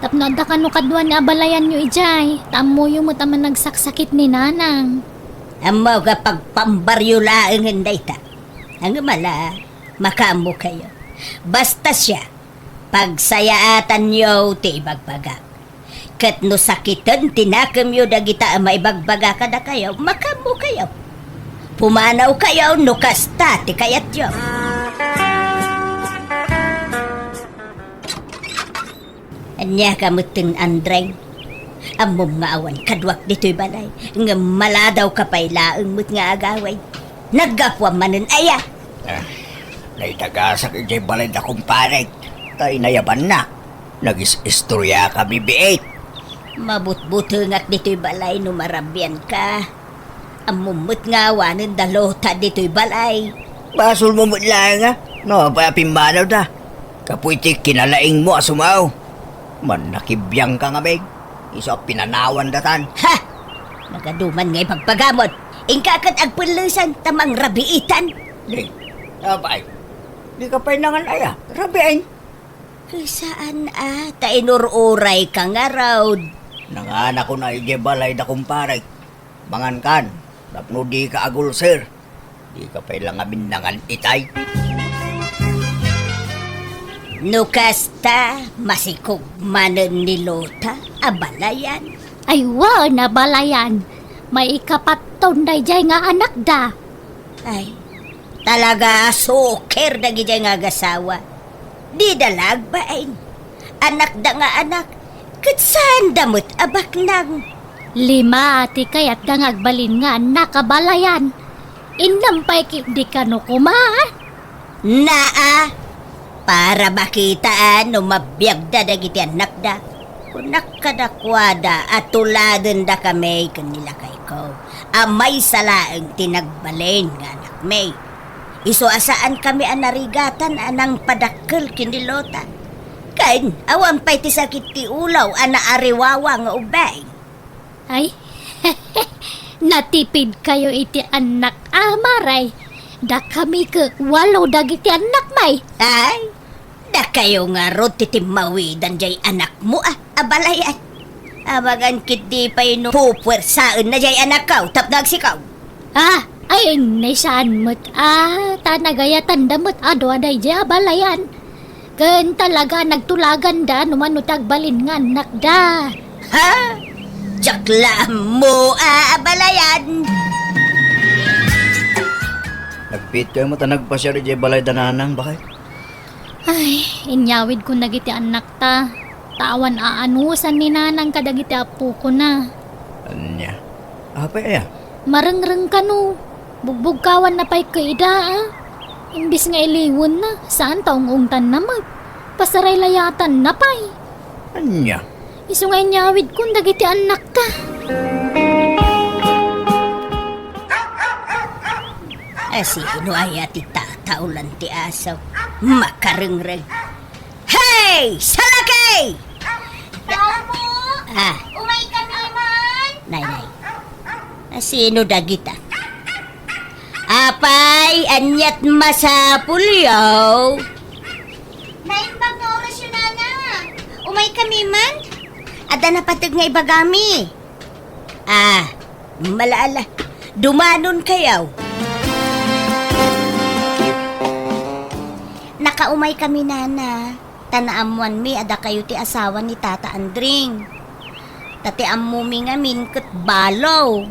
Tapno da kano kadwan nga balayan nyo ijay, tamo yung mo taman nagsaksakit ni Nanang.
Amaw kapag pambaryo laang hinday ta. Ang mala, Makaamo kayo. Basta siya, pagsayaatan niyo ti ibagbagak. Kat no sakitan, tinakam yo dagita maibagbaga kada kayo, makaamo kayo. Pumanaw kayo, no kasta, ti kayat yo. Anya kamutin Andreng. Amom nga awan, kadwak dito'y balay. Nga maladaw ka pa'y laang mo't nga agaway. Naggapwa manin aya.
Naitagasak ijay balay na kumparet. Tay nayaban na. Nagis-istorya kami biit.
Mabut-butungak dito'y balay no marabyan ka. Amumot nga awanin dalota dito'y balay.
Basul mo mo lang nga. No, papimbanaw da. Kapuitik kinalaing mo asumaw. Man nakibiyang ka nga beg. Iso pinanawan datan.
Ha! Nagaduman nga'y pagpagamot. Ingkakat agpulusan tamang rabiitan.
Di, abay. Di ka pa'y nangan aya. Rabiin.
Saan tainururay ka nga raw.
Nanganak ko na igebalay da kumparet. Mangan kan. Tapno di ka agul sir. Di ka pa'y langamin nangan itay.
Nukasta masikog manen ni Lota abalayan.
Ay wow, nabalayan. May ikapaton day jay nga anak da.
Ay, talaga suker na gijay nga gasawa. Di dalag ba ay? Anak da nga anak, katsan damot abak nang.
5 ati kayat dangagbalin nga nakabalayan. Inampay di ka no kumaan.
Naa, para makitaan no mabiyag da dagiti anak da. Kunak kadakwada at tuladan da kami kanila kay ko. Amay salaang tinagbalin nga anak may. Iso asaan kami anarigatan anang padakkel kinilota. Kain, awan pa'y ti sakit ti ulaw ana ariwawa nga ubay.
Ay, natipid kayo iti anak amaray. Da kami ke 8 dagiti anak may.
Ay, da kayo nga ro titimawidan jay anak mo abalayan. Abagan kit di pa ino pupwersaan na jay anak kaw tapdag sikaw.
Ay, naisaan mo't tanagaya tandamot ado aday jay abalayan. Ken talaga nagtulagan da numan tagbalin nga anak da.
Ha? Jakla mo abalayan.
Nagpit kayo mo tanag pa siya rin balay dananang bakit?
Ay, inyawid ko nagiti anak ta. Tawan aanusan ni nanang kadagiti apo ko na.
Anya? Apa ya?
Marengreng ka no. Bugbog kawan na pa'y kaida Imbis nga iliwan na, saan taong ungtan na pasaray layatan na pa'y.
Anya?
Iso nga inyawid kung dagiti anak ka.
Sino ay ati tataulan ti asaw? Makarengreng. Hey! Salakay!
Damo! Umay kami man!
Nay. Sino dagita? Apay, anyat masapul yaw.
Naimbag nga oras yun, Nana. Umay kami man?
Ada na patag nga ibagami. Malaala. Dumanon kayaw. Nakaumay kami, Nana. Tanaamuan mi, ada kayo ti asawa ni Tata Andring. Tati amumi nga min kat balaw.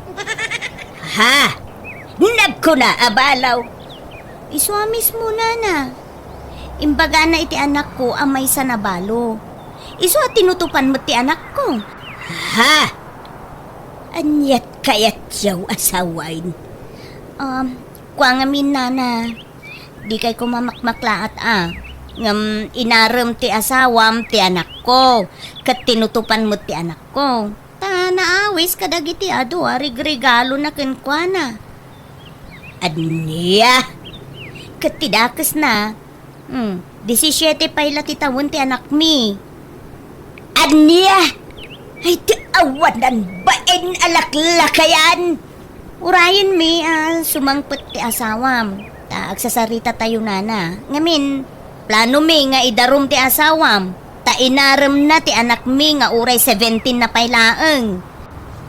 Ha? Nagko na abalaw. Iswamis mo, Nana. Imbaga na iti anak ko amay sa nabalo. Iso at tinutupan mo ti anak ko. Ha? Anyat kayat yaw asawain. Kwa nga min, Nana. Di kay ko mamakmaklaat ngam inaram ti asawam ti anak ko. Kat tinutupan mo ti anak ko. Ta naawis kadagiti ado regalo na kenkwana. Adniya. Kat tidakas na. 17 pa ila titawon ti anak mi. Adniya. Ay ti awanan bain alaklakayan. Urayan mi sumangpet ti asawam. Ta agsasarita tayo, Nana. Ngamin, plano mi nga idarum ti asawam. Ta inaram na ti anak mi nga uray 17 na pailaeng.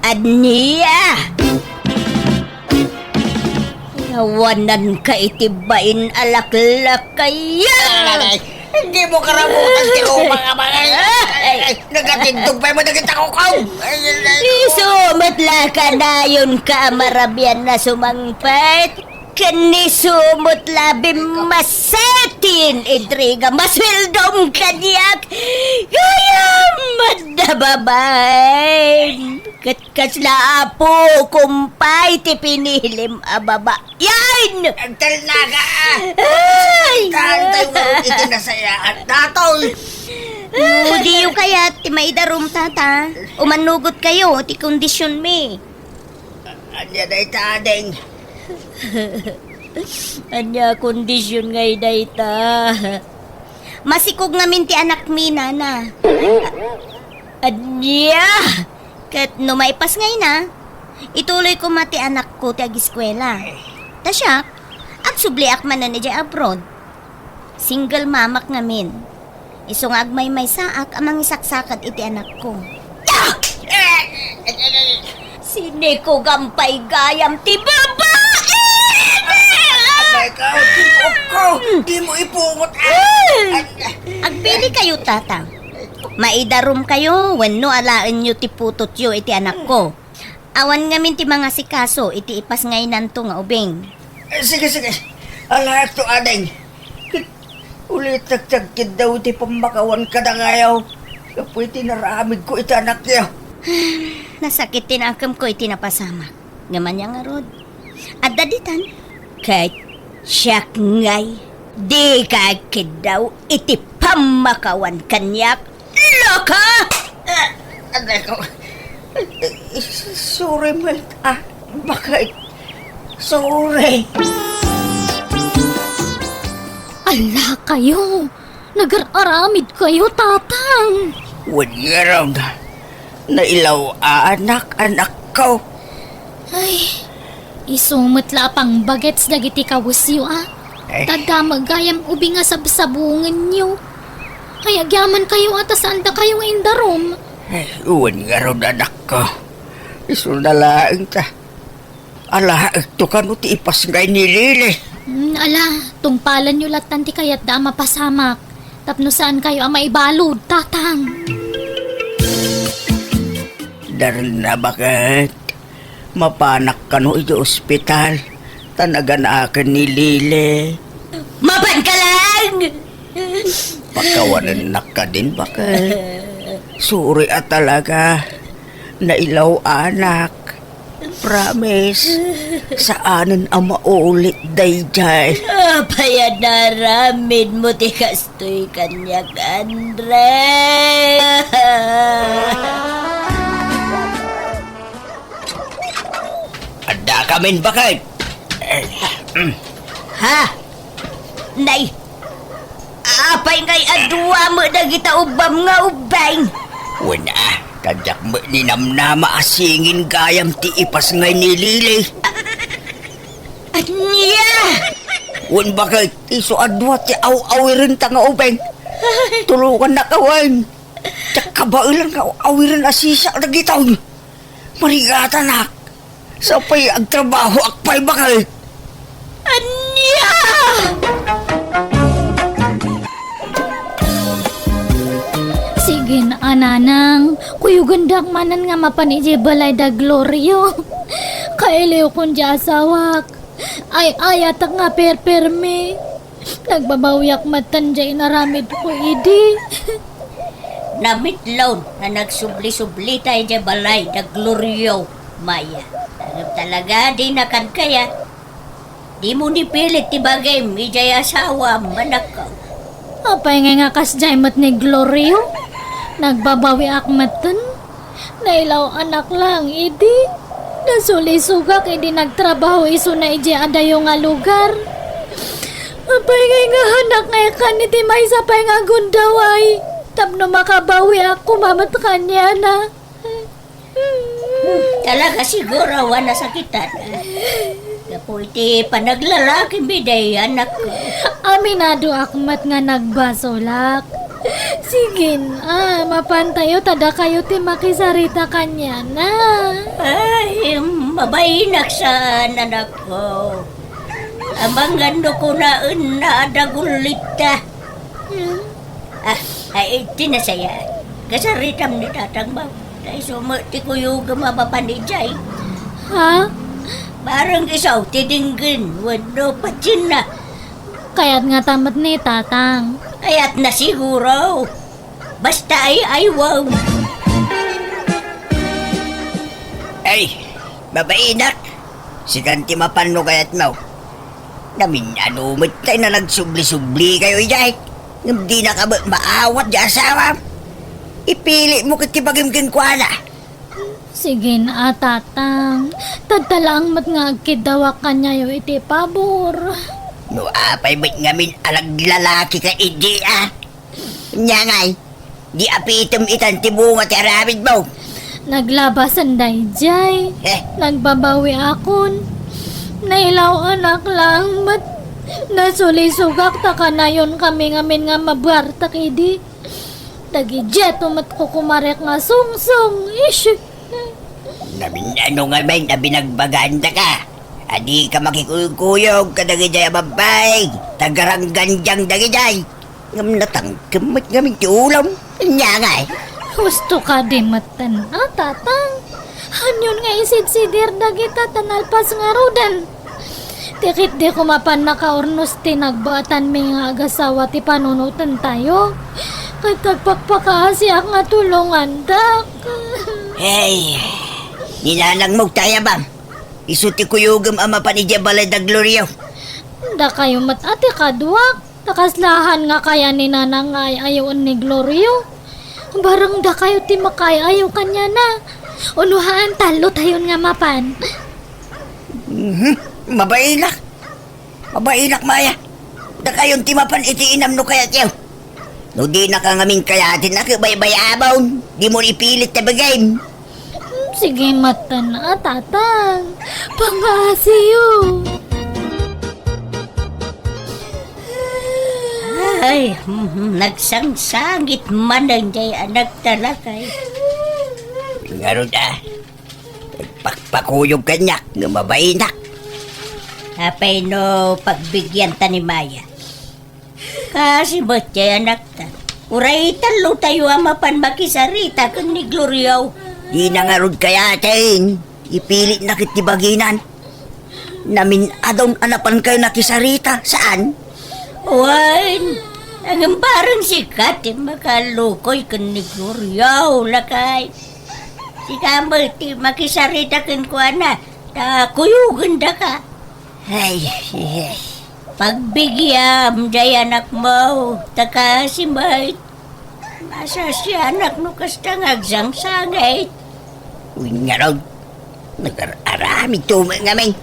Adniya! Tawanan ka itibain alaklak kaya.
Hindi mo karabutan tiro mga mga. Nagatindog pa mo naging takukaw.
Isumat ka na yun ka marabyan na sumangpat. Kanisumot labim masetin idriga maswildom kanyak. Kaya madababain. Kasla apo kumpay ti pinilim ababa. Yan!
Ang talnaga
Ay!
Tantay mo itinasaya at datoy.
Di yung kaya ti maidarom tata. Umanugot kayo, ti kondisyon me.
Anya na itadeng.
Anya kondisyon ngay dayta.
Masikog ngamin ti anak mi, nana.
Anya!
Kat no maipas ngay na, ituloy ko mati anak ko ti agiskwela. Tasya, agsubliak man na ni jay abroad. Single mamak ngamin. Isungag may saak amang isaksakad iti anak ko.
Sine ko gampay gayam ti babae!
Ikaw, tibok ko. Di mo ipungot.
Agpili kayo, tata. Maidarom kayo, wenno alaan nyo ti putot yo iti anak ko. Awan ngamin ti mga sikaso, iti ipas ngay nanto nga ubing.
Sige. Alahat to adeng. Ulit tagtagkid daw ti pamakawan ka na ngayaw. Kapoy tinaramid ko iti anak niya.
Nasakit tinakam ko iti napasamak. Ngaman niya nga rod. At daditan,
Kahit siyak ngay, di ka daw iti pamakawan kanyak. Loka!
Aday ko. Sorry, Mel. Bakit? Sorry.
Ala kayo! Nag-aramid kayo, tatang!
When you're around, nailaw anak ko.
Ay, isumot lapang bagets dagiti kawusyo Tadamagayam ubi nga sabsabungan nyo. Kaya gyaman kayo atas anda kayong indarom.
When you're around anak ko. Isunalaing ta. Ala, ito ka no ti ipas ngay nilili.
Ala, tungpalan nyo latan ti kayat da mapasamak. Tapno saan kayo ang maibalod, tatang?
Daril na bakit? Mapanak ka no iti ospital. Tanagan akin ni Lili.
Mapan ka lang!
Pakawanan na ka din bakit? Sorry talaga. Nailaw anak. Promise. Saanin ang maulit dayjay.
Apaya naramid mo ti kastoy kanyak, Andre.
Ada kamin bakit?
Ha? Nay, apay ngay adwa mo na kita ubam nga ubay.
Wala. Tadyak mo ni namnama asingin gayam ti ipas ngay ni Lili.
Anya!
Wan bakit? Iso adwa ti aw-awirin ta nga ubeng. Tulukan na kawan. Tsak kabailan ka awirin asisak na gitaw. Marigata nak. Sapay ang trabaho akpay bakit?
Anya!
Sige na, ananang. Kuyo gandak manan nga mapanije balay da Glorio. Kailiw kun di asawak. Ay ayatak nga perperme. Nagbabawiak matan di naramid ko idi.
Namitlaw na nagsubli-subli tayo dyan balay na Glorio, Maya. Tanggap talaga, di nakan kaya. Di mo nipilit ti bagay, mijay asawa, manakaw.
Apay nga kasjaymat ni Glorio. Nagbabawi akmatan. Nailaw anak lang, idi. Nasulisugak, idi nagtrabaho iso na iji adayo nga lugar. Apay nga anak nga ikan iti may sapay nga gundaway. Tapno makabawi ako, mamat kanya na.
Talaga siguro, wala sakitan. Kapo iti panaglalaki biday, anak ko.
Aminado akmat nga nagbasolak. Sige na, mapantayo tada kayo ti makisarita kanya na.
Ay, mabainak sa anak ko. Amangano ko na adagulita. Ay tinasaya. Kasaritam ni tatang ba? Dahil sumati ko yung mapapanijay.
Ha?
Parang isaw tidinggin. Wado patsin na.
Kaya't nga tamat ni tatang.
Kaya't na siguro. Basta ay aywaw.
Ay, babainak. Si kanti mapano kayat mo. Namin anumit tayo na nagsubli-subli kayo ijay. Hindi na ka maawat di asawa. Ipili mo kitibagimkin ko na.
Sige na tatang. Tadtalang mat nga agkidawak kanya yung iti pabor.
No apay ba't ngamin alag lalaki ka idi Nya ngay, di apitom itan tibunga ti aramid mo.
Naglabasan dayjay. Nagbabawi akon. Nailaw anak lang mat nasulisugak ta kanayon kami ngamin nga mabartak idi. Dagi-jet umat ko kumarek nga sungsung. Ish.
Namin ano nga may nabinagbaganda ka. Adi ka makikuyog ka dagijay ababay. Tagarangganjang dagijay. Ngam natangkamit ngamin ti ulam. Nya ngay.
Gusto ka di matan. Tatang. Hanyon nga isid-sidir dagita tanalpas nga rudan. Tikit di kumapan nakaurnos ti nagbaatan may nga agasawa ti panunutan tayo. Kay tagpakpakaasiak nga tulungan dak.
Hey, nilalang mo tayo bang? Isuti kuyugam ama pa ni Jabalay da Glorio.
Da kayo matati kaduak. Takaslahan nga kaya ni nanang ay ayaw ni Glorio. Barang da kayo ti makay ayaw kanya na. Unuhaan talo tayo nga mapan.
Mabainak. Mabainak maya. Da kayon ti mapan iti inam no kaya tiyo. No di na ka ngaming kayatin na kabay-bayabaw. Di mo ipilit na bagay.
Sige matan na tatang. Pangasiyo.
Ay, nagsangsangit man ang jay anak talakay.
Ngaron Pakpakuyog kanyak nga mabainak.
Apay no pagbigyan ta ni Maya. Kasi ba't jay anak ta? Uray talo tayo amapan makisarita kang ni Gloriaw.
Di na nga rod kayatin. Ipilit na kitibaginan. Namin adong anapan kayo nakisarita. Saan?
Wan, ang parang sikat makalukoy kang ni Gloriaw lakay. Si Kamal ti makisarita kang kuha na. Kuyugan da ka.
Ay.
Pagbigyam jay anak mo. Taka si Mait. Masa si anak no kasta ngagsangsangay.
Uy nga rod. Nag-aramid tuma nga may.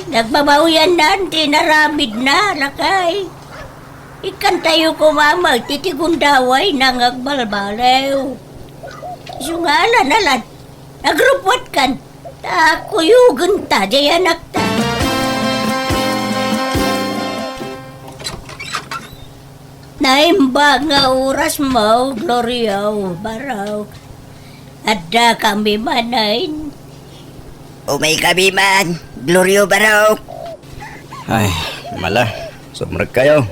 Nagbabawian na, tinaramid na, lakay. Ikan tayo kumamag, titigundaway nang agbalbalew. Sungalan nalan, nagrupwat kan, takuyugan ta, jay anak ta. Naimba nga oras mo, Gloriaw, baraw. Adda kami manayin.
Umay kami man. Glorio Barok.
Ay, mala. Sumrag kayo.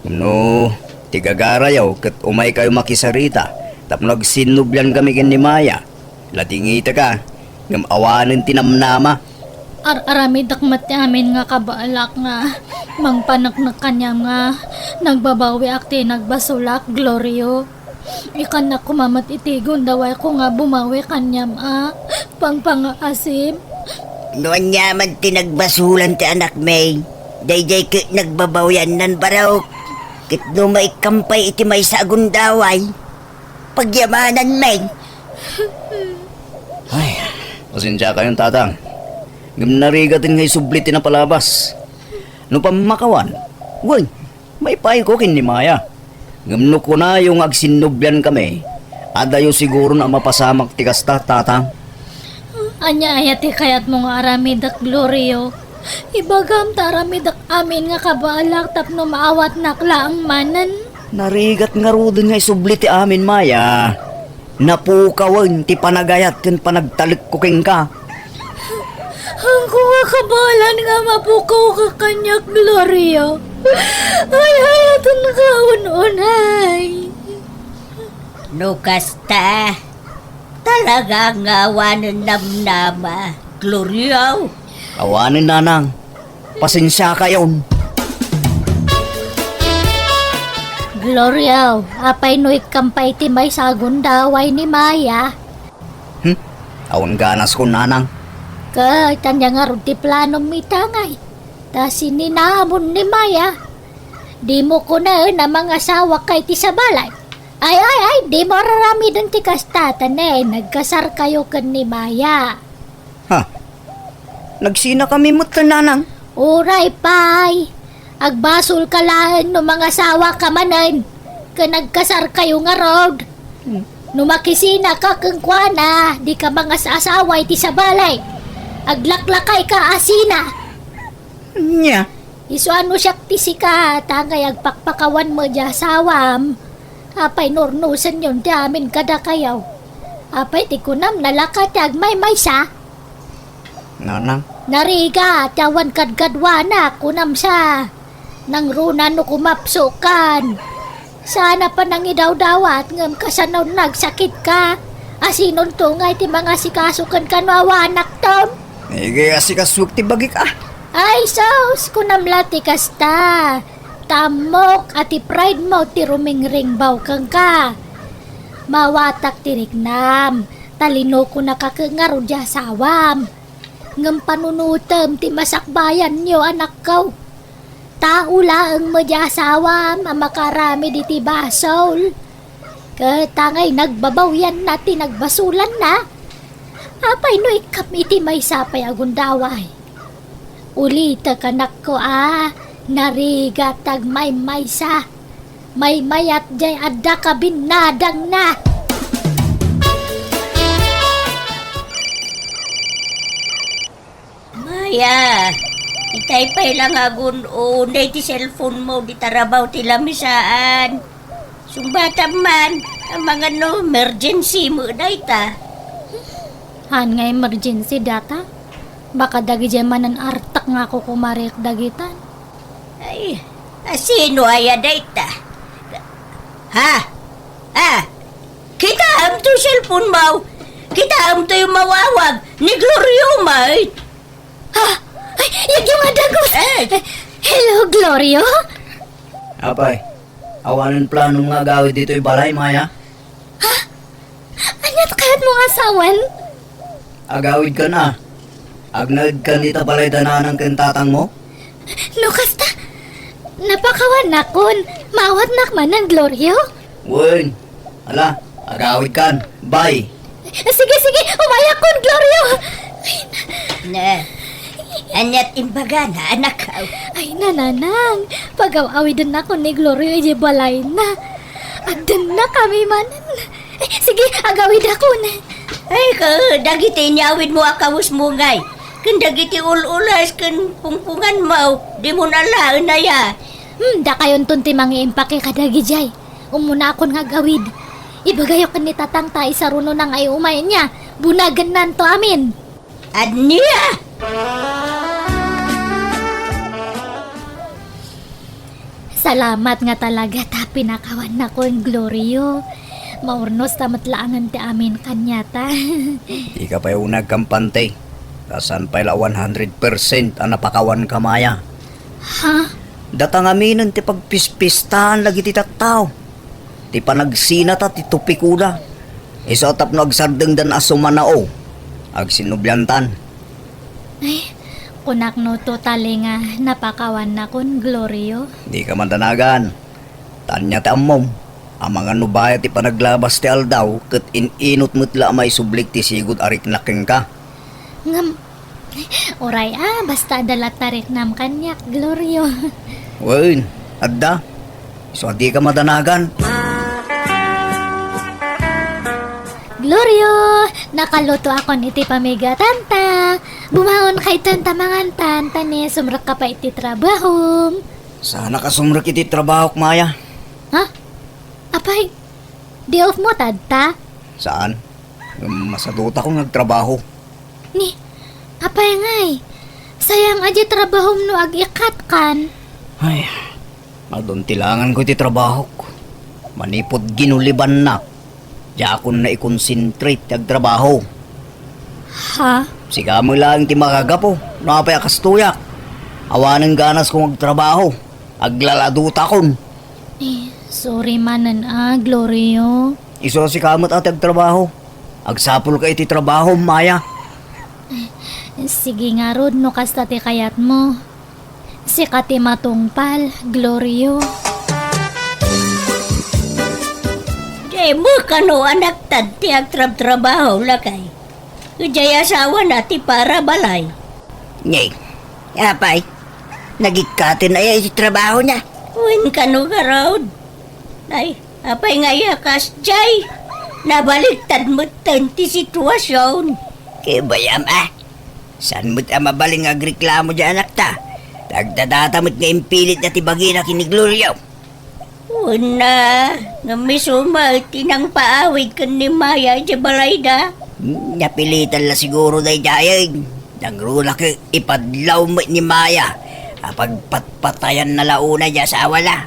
No, tigagara yaw, kat umay kayo makisarita. Tap nagsinublan kami kin ni Maya. Latingita ka. Ngam awanin tinamnama.
Arami dakmat amin nga kabaalak nga mangpanaknak kanya nga nagbabawi akti nagbasulak Glorio. Ikan na kumamat itigon daway ko nga bumawi kanyam pangpangaasim.
Noon niya man tinagbasulan ti anak may. Dayjay kit nagbabawyan nan Barok. Kit no may kampay iti may sagundaway. Pagyamanan may.
Ay, pasensya kayong tatang. Ngam narigatin ngay sublitin na palabas. No pamakawan, uy, may pay ko kin ni Maya. Ngam no ko na yung agsinubyan kami. Adayo siguro na mapasamak tikasta tatang.
Anya ayati kayat mo nga aramidak Glorio. Ibagam ta aramidak amin nga kabaalak tapno maawat nakla ang manan.
Narigat nga rudin ngay subliti amin Maya. Napukawan ti panagayat ken panagtalik ko king ka.
Ha? Ang kuha kabalan nga mapukaw ka kanya, Gloria. Ay, hayatan ka unay.
No kasta. Talaga nga wanan namnama. Gloria.
Kawanin, nanang. Pasensya ka yun.
Gloria, apay no ikampay ti may sagun daway ni Maya.
Awan ganas ko, nanang.
Tanya nga rin ti planong mitangay. Ta sininamon ni Maya. Di mo ko na mga asawa kay ti sa balay. Ay, di mo rarami dun ti kastatan nagkasar kayo kan ni Maya.
Ha? Nagsina kami mo't ka, nanang.
Uray, pay. Agbasol ka lang no mga asawa ka manan. Nagkasar kayo nga road. Numakisina ka kang kwana, di ka mga asawa iti sa balay. Aglaklakay ka asina.
Nya.
Iso ano siya tisi ka, tangay agpakpakawan mo di asawam. Apay nornusan yun di amin kada kayaw. Apay ti kunam nalakat agmay maysa.
Nanang.
Nariga, tawan kadgadwana, kunam sa. Nang runa no kumapsukan. Sana pa nang idaw-dawat ngam kasanaw nagsakit ka. Asinon tungay ti mga sikasukan kanwawanak tom.
Igay asikasuk ti bagik
Ay, sos, kunamla ti kasta. Tamok at ti pride mo ti rumingring baw kang ka. Mawatak ti rignam, talino ko nakakangaro di asawam. Ngam panunutem ti masakbayan nyo anak ko. Tao laang mo di asawam, makarami di ti basol. Katangay nagbabaw yan na ti nagbasulan na. Apay no ikam iti may sapay agundaway. Ulita kanak ko nariga tag may maysa. May mayat jay adda ka binadang na.
Maya, itay pa'y lang agun unay ti cellphone mo di tarabaw ti lamisaan. Sumbata man, ang mga no emergency mo na ita.
Han nga emergency data. Baka dagi jay manan artak nga ako kumarik dagitan.
Ay, sino ay da ita? Ha? Kita am to cellphone mo. Kita am to yung mawawag ni Glorio, mate.
Ay, yung adagos! Hello, Glorio?
Apay, awanan planong nga gawid dito balay, Maya.
Anyat kayat mong asawan?
Agawid ka na. Agnad ka nita balay dananang kentatang mo?
No, kasta. Napakawan na kun. Mawat nakman ng Glorio?
Wen, ala, agawid kan. Bye.
Sige, umaya kun, Glorio!
Na, anyat imbaga na anak ka.
Ay, nananang. Pag-awidan ako ni Glorio ay balay na. Adan na kami manan. Sige, agawid ako na.
Ay, dagiti nyawid mo akawus mo ngay. Kan dagiti ululas kan pungpungan mo. Di mo nalaan na ya.
Da kayon tunti mga impake kadagi jay. Umuna akon nga gawid. Ibagayo kan ni tatang tay sa runo ng ay umay niya. Bunagan nanto amin.
Adniya!
Salamat nga talaga ta pinakawan na ko ang Glorio. Maurnos tamatlaangan ti amin kanyata.
Di ka pa yung nagkampante. Kasan pala 100% ang napakawan ka, Maya.
Ha?
Datang aminan ti pagpispistahan lagi ti tattaw. Ti panagsinat at ti tupikuda. Isotap no agsardeng dan asumanao. Agsinubyantan.
Ay, kunak no totally nga napakawan na kon Glorio.
Di ka mandanagan. Tanya ti ammom. Ang mga nubaya ti panaglabas ti aldaw ket ininot mutla may sublik ti sigud arik nakeng ka.
Ngam. Oray basta dalat tarik nam kanyak Glorio.
Wen, adda. So di ka madanagan.
Glorio, nakaluto ako iti pamiga tanta. Bumahon kay tanta mangan tanta ni sumrak ka pa iti trabaho.
Sana ka sumrak iti trabaho, Maya.
Ha? Apay, day off mo tadta?
Saan? Masaduta kong nagtrabaho.
Ni, apay ngay, Sayang aja trabaho no ag ikat kan.
Ay, maduntilangan ko iti trabaho ko. Manipod ginuliban na. Diya akong na i-concentrate ag trabaho.
Ha?
Siga mo lang ti makagapo. Napay akastuyak. Awanan ganas kong agtrabaho. Aglaladuta kon.
Sorry manan Glorio.
Iso si kamot at agtrabaho. Agsapol ka iti trabaho, Maya.
Sige nga rod no kasta ti kayat mo. Si kati matungpal, Glorio.
Jay mo kano anak tad ti agtrab-trabaho lakay. Ujay asawa na ti para balay.
Ngay, apay. Nagikatin na iti trabaho niya.
Uwin kano ka raod. Ay, apay nga yakas, Jay. Nabaliktad mo ti sitwasyon.
Kaya bayam Saan mo't mabaling agreklamo dyan anak ta? Tagdadatamot nga impilit na tibagi na kiniglorio.
Una, nga misumal tinang paawid kan ni Maya di balay da.
Napilitan la siguro day dayag. Nangrula ka ipadlaw mo ni Maya. Pagpatpatayan na launa dya sa awala.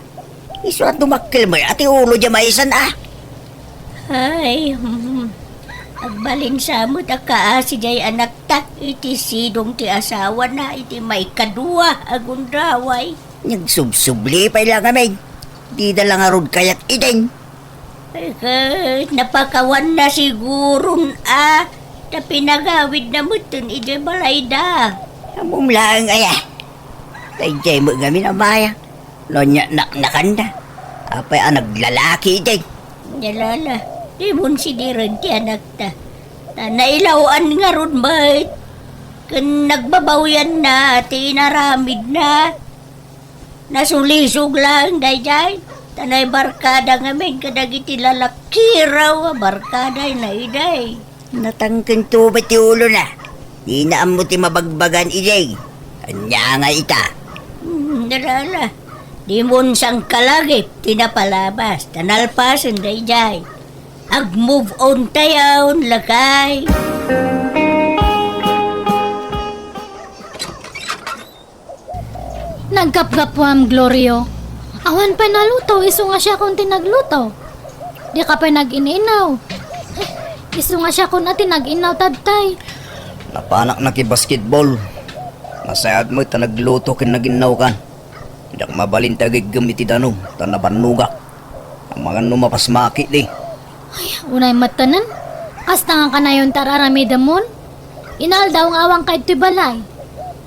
Iso at tumakil mo ati ulo dya maisan
Ay, agbalin sa mo ta kaasi jay anak tak iti sidong ti asawa na iti may kadua agundraway.
Nagsubsubli pa lang kami. Di na lang arod kayat ideng.
Ay, napakawan na siguro na pinagawid na mo dun iti balay da.
Among lang Tay mo kami na Maya. Lonya nakanda. Apay naglalaki ideng.
Yalala, di mo sidiran ti anak ta. Nailawan nga ron bait. Kan nagbabawyan na, tinaramid na. Nasulisog lang, dayjay. Tanay barkada ngamin, kadagiti lalaki raw, barkada na iday.
Natangkin tubat ti ulo na. Di na amo ti mabagbagan ideng. Anya nga ita.
Nalala, di mo sang kalagip, tinapalabas, tanalpasan, dayjay. Ag-move on tayon, lakay.
Nagkapgapwam, Glorio. Awan pa naluto, iso nga siya kung tinagluto. Di ka pa nag-ininaw. Iso nga siya kung ati nag-inaw tadtay.
Napanak na ki basketball. Masayad mo ita nagluto kin naginaw kan. Idak mabalintagig gamiti danong, tanabanugak. Ang mga numapas maki di.
Unay matanan. Kasta nga ka na yung tararamida mon. Inal daw ang awang ka iti balay.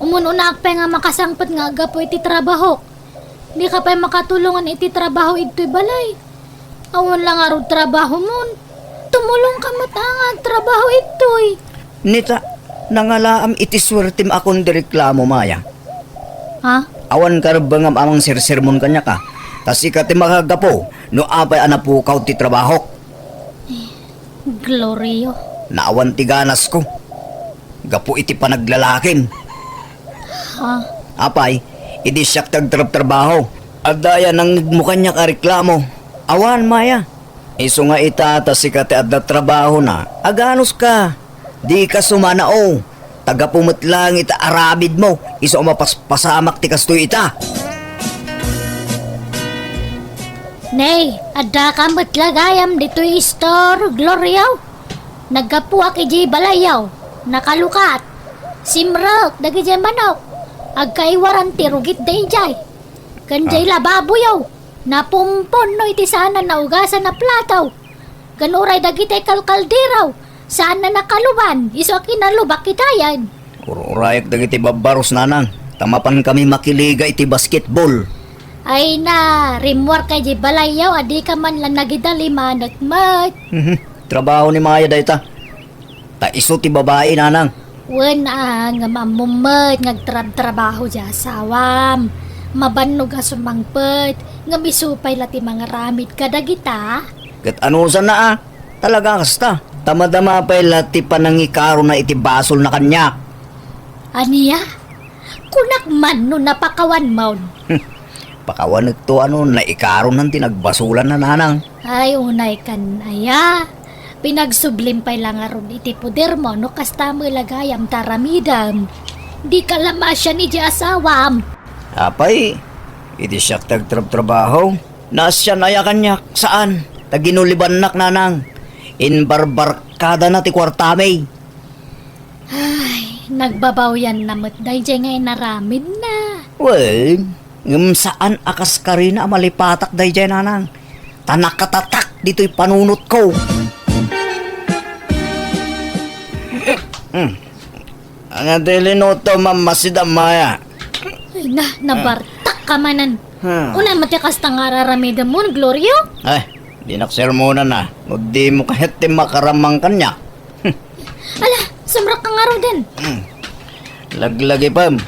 Umun-unak pa nga makasangpat nga agapo iti trabaho. Di ka pa makatulungan iti trabaho iti balay. Awan lang arod trabaho mon. Tumulong ka matangag trabaho itoy.
Nita, nangalaam iti swertim akong direklamo, Maya.
Ha?
Awan karbangam amang sirsermon kanya ka. Tas ikati makagapo, no apay anapukaw ti trabaho.
Glorio.
Naawan ti ganas ko. Gapo iti panaglalakin.
Ha?
Apay, idi siyak tagtrabaho. Adaya nang mukha niya kareklamo. Awan, Maya. Iso nga itata si kate adda trabaho na. Aganos ka. Di ka sumanao. Tagapumot lang ita arabid mo. Iso mapaspasamak ti kastoy ita.
Nay, adda ka matlagayam dito'y store, Gloriaw. Nagkapuak iji balayaw. Nakalukat. Simrok, dagijay manok. Agkaiwaran ti rugit dayjay. Kanjay lababo yaw. Napumpon no iti sana naugasan na plataw. Kanuray dagitay kalkaldiraw. Sana nakaluban. Iso kinalubak kitayan.
Ururayak dagiti babaros nanang. Tamapan kami makiliga iti basketball.
Ay na, rimwar kay di balayaw. Adi ka man lang nagidaliman at mat.
Trabaho ni Maya dayta. Ta iso ti babae nanang.
Wen nga mamumot ngagtrabaho di asawam. Mabanog asumangpet. Nga misupay lati mga ramid kadagita.
Kat ano sa na Talaga kasta. Tamadama pa'y lati panangikaro na iti basol na kanya.
Aniya? Kunak man no napakawan maun.
Pakawan ito naikaro ng tinagbasulan na nanang.
Ay, unay kan aya. Pinagsublim pa'y lang aron iti puder mo no kasta mo lagayam taramidam. Di ka lamasya ni di asawam.
Apay, iti siya tagtrabaho. Nasya naya kanya saan? Taginuliban nak nanang. Inbarbarkada na ti kwartamay.
Ay, nagbabaw yan namot day dyan nga inaramid na.
Well, saan akas ka rin na malipatak day dyan nanang. Tanakatatak dito'y panunot ko. Ang dilinuto mamasidam maya.
Ay na, nabartak ka manan.
Hmm.
Una matikas tang araramida mo, Glorio?
Ay, di naksermonan na. O di mo kahit di makaramang kanya.
Ala, sumrak kang araw din.
Laglagi pam.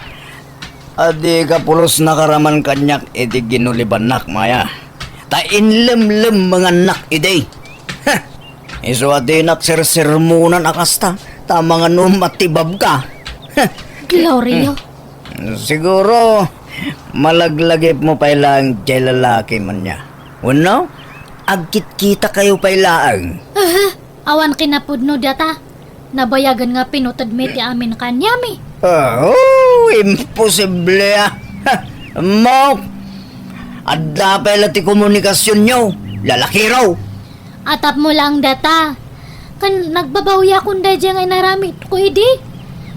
Adi ka pulos nakaraman kanyak iti ginuliban nak maya. Ta inlem-lem mga nak ide. Iso adi naksersermonan akasta. Ta mga numatibab ka.
Glorio,
Siguro, malaglagip mo pa ilang jay lalaki man niya. Uno, agkit-kita kayo pa ilang.
awan kinapudno data. Nabayagan nga pinutad me ti amin kanyami.
Oh, imposible ah. Mo, adda pa ila ti komunikasyon nyo. Lalaki raw.
Atap mo lang data. Kan nagbabawya kung dadya nga naramit ko idi.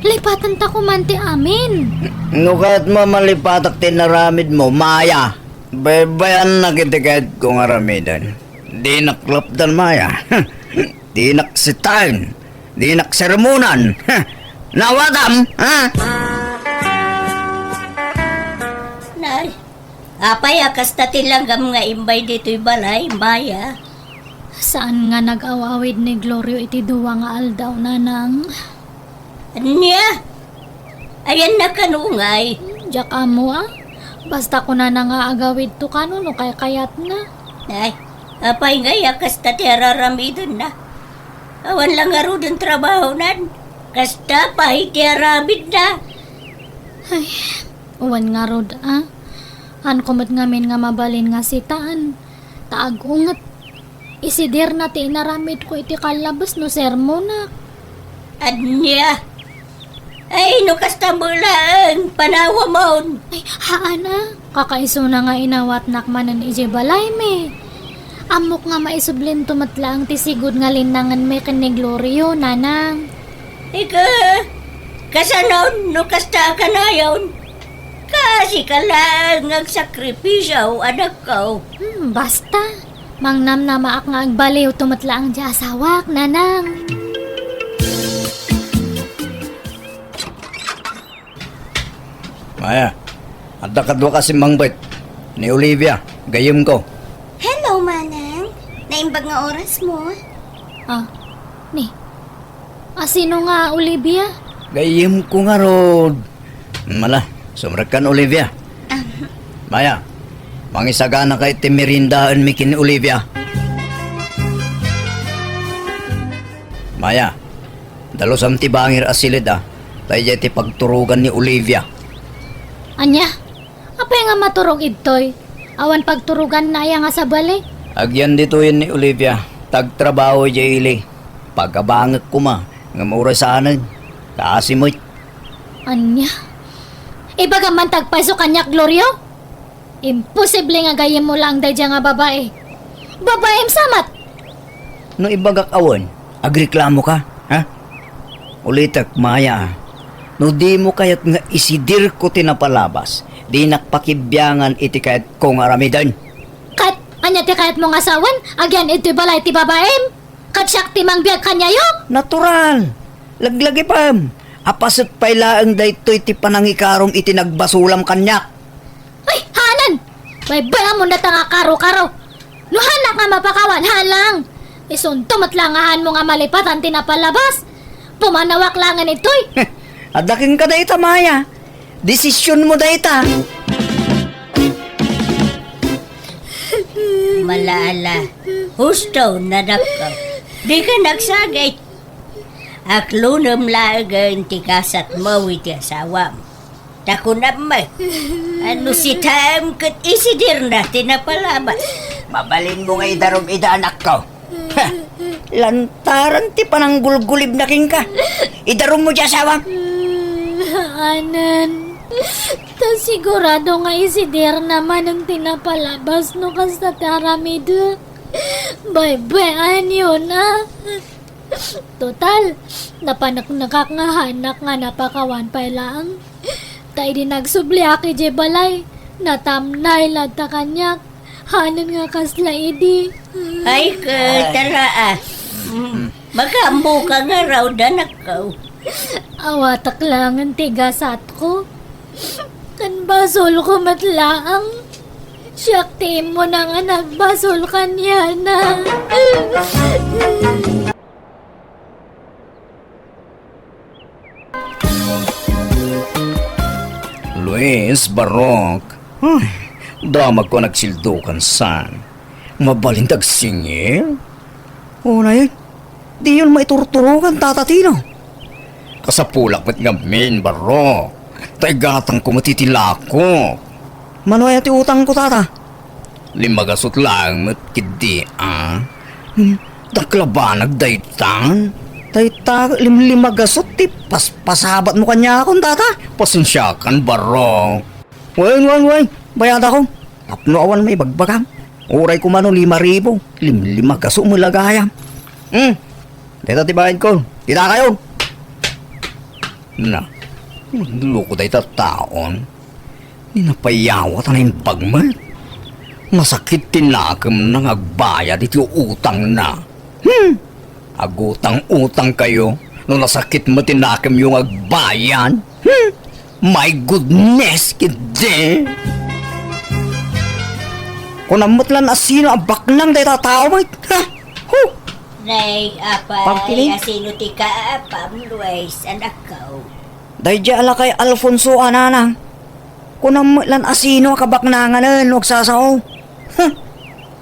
Lipatan ta ko man ti amin.
No kahit mamalipatak tinaramid mo, Maya. Bayan na kita kahit kung aramidan. Di naklapdan, Maya. Di naksitain. Di naksermonan. Nawadam, ha?
Nay, apay akas ta tilanggam nga imbay dito'y balay, Maya.
Saan nga nag-awawid ni Glorio iti duwa nga aldaw nanang?
Anya? Ayan na kanungay.
Diyak amo ah. Basta ko na nga agawid to kano no kay kayat na.
Nay, apay nga yakas ta tiraramidon na. Awan lang nga ro dun trabaho nan. Kasta pa itiaramid na.
Ay, uwan nga rod ah. Han kumot ngamin nga mabalin nga sitaan. Taag ungat. Isidir na ti inaramid ko iti kalabas no sermona.
Anya? Ay, no kasta mo lang. Panawa mo.
Ay, haan ah. Kakaiso na nga inawat nakmanan ije balay me. Amok nga maisublin tumatlaang tisigod nga linangan me kani Glorio, nanang.
Ika, kasanon, no kasta ka na yun. Kasi ka lang nagsakripisyo, anak ko.
Basta. Mangnam na maak nga agbaliw tumatlaang di asawak, nanang.
Maya, adda kadwa kasi mangbait. Ni Olivia, gayem ko.
Hello, Manang. Naimbag nga oras mo.
Ah, ni. Sino nga, Olivia?
Gayem ko nga rod. Mala, sumrakan Olivia. Maya, mangisagana kay timirindaan mi kin Olivia. Maya, dalosam ti bangir asilid ah. Tayo ti pagturugan ni Olivia.
Anya, apay nga maturog itoy? Awan pagturugan na iya nga sa balik.
Agyan dito yun ni Olivia. Tagtrabaho ili. Pagkabangag ko ma, nga maurasanan. Kaasimoy.
Anya? Ibaga man tagpaiso kanyak, Glorio? Imposible nga gayem mo lang dadya nga babae. Babaem samat!
No ibagak awan, agreklamo ka, ha? Ulitak, Maya. No di mo kayat nga isidir ko tinapalabas, di nakpakibyangan iti kayat kong aramidan.
Kat, anya ti kahit mong asawan, agyan ito'y balay ti babaem? Kat siyak ti mang biag kanya yo?
Natural. Laglagi pam. Apasot pailaang daytoy ti panangikarom iti nagbasulam kanyak.
Ay, hanan! May bala mo na nga karo-karo. Luhanak nga mapakawan, halang! Isunto matlangahan mo nga malipatan tinapalabas. Pumanawak langan ito'y.
Adaking ka dayta, Maya. Desisyon mo dayta.
Malala, husto na nakam. Di ka nagsagay. Aklunam lagang tikasat mo iti asawa mo. Tako naman. Ano si Tam kat isidir na tinapalabas.
Mabalin mo nga idarog ida anak ko. Ha, lantaran ti pananggulgulib na king ka. Idarog mo di asawa.
baanan. Ta sigurado nga isider naman ang tinapalabas no kasta taramido. Bye-bye yun Total, napanak-nakak nga hanak nga napakawan pa lang. Tay di nagsubli aki je balay. Natamnay lata kanyak. Hanan nga kasla idi.
Ay ka, tara Magambo ka nga raw danakaw.
Awatak lang ang tigasat ko. Kan basol ko matlaang. Siyakti mo na nga nagbasol kanya na.
Luis, Barok. Ay, damag ko nagsildukan san. Mabalintag singil?
O na yun. Di yun maiturturukan, tatatino.
Kasapulak met ngamin, Barok. Taigatang ko matitilako.
Manoy ati utang ko, tata.
Limagasot lang met kidi, Daklabanag daytan.
Tayta, limlimagasot, ti paspasabat mo kanya akong, tata.
Pasensyakan, Barok.
Wain. Bayada ko. Tapno awan may bagbagam. Uray ko mano 5,000. Limagaso mo lagayam. Dito tibahin ko. Tita kayo.
Na, magluloko day taon. Ninapayawat na yung pagmat. Masakit tinakam nang agbayad iti utang na. Agutang-utang kayo no nasakit mo tinakam yung agbayan. My goodness, kindi.
Kung namutlan asino ang baknang day tatao mo.
Nay, apay,
Pagpiling?
asino ti ka, apam, Luis, anak ko.
Day di ala kay Alfonso ananang. Kung namutlan asino ang kabaknangan huwag sasaw.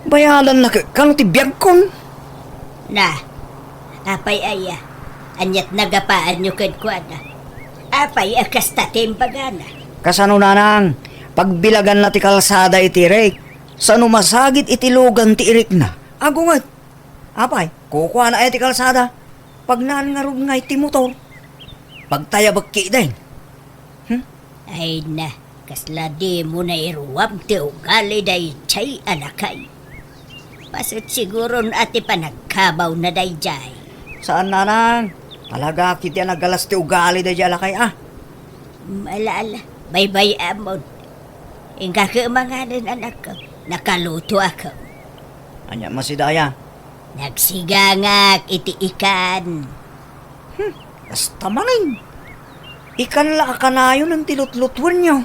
Bayalan na kano ti Biag kon.
Na, apay aya, anyat nagapaan nyo kadkwana. Apay akas tatimbagana.
Kasano nanang, pagbilagan na ti kalsada iti rek, sano masagit itilugan ti irik na. Agungat. Apay, kukuha na iti kalsada. Pag naan nga rog nga iti motor. Pagtaya bagki din.
Ay na, kasla di mo na iruwam ti ugali day chay anakay. Pasot siguro ati pa nagkabaw na day jay.
Saan nanang? Talaga kiti nagalas ti ugali day jala kay
Malala, bye-bye amon. Ingka kaamanganan anak ko, nakaluto ako.
Anya masidaya.
Nagsigangak iti ikan.
Basta maning. Ikan la akanayo ng tilutlutwan nyo.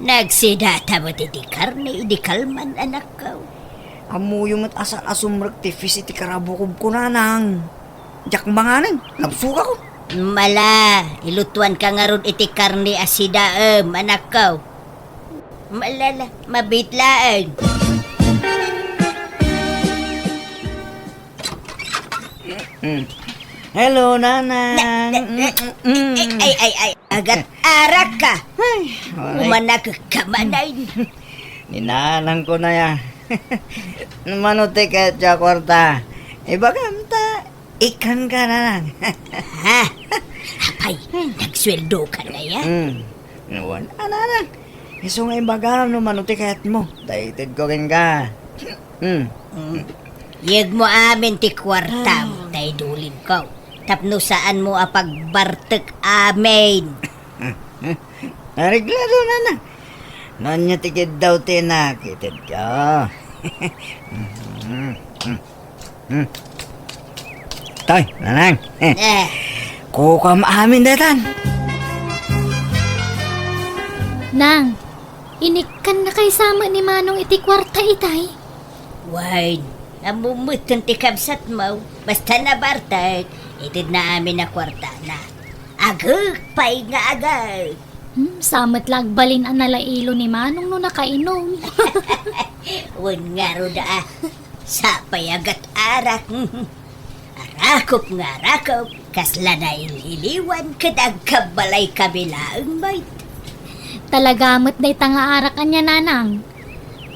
Nagsidata mo iti karne, iti kalman anak ko.
Amuyong at asan asumrag ti fis iti karabukog ko nanang. Diyak manganan, napsuka ko.
Mala, ilutuan ka nga ron iti karne asidaem, anak ko. Malala, mabitlaan.
Hello, nanang.
Ay, agat arak ka. Umanak ka manay.
Ninanang ko na ya. Manuti ka dya kwarta. Ibagamta, ikan ka nanang.
Ha? Apay, nagsweldo ka na yan.
Nawan, nanang. Iso nga ibagam no manuti kayat mo. Dahited ko rin ka.
Yeg mo amin ti kwarta mo, tay dulin ko. Tapno saan mo apagbartek amin.
Nareglado nanang. Nanya tikid daw tinakitid ka. Tay, nanang. Kukam amin datan.
Nang, inikan na kay sama ni Manong iti kwarta itay.
Wine, namumutan ti kabsat mo. Basta na bartek, itid na amin na kwarta na. Agag, pay nga agag.
Samat lagbalin ang nalailo ni Manong no nakainom.
Wan nga ro da, sapay agat arak. Arakop nga arakop, kasla na ililiwan kadag kabalay kabilaang bait.
Talagamot day tanga arakan niya nanang.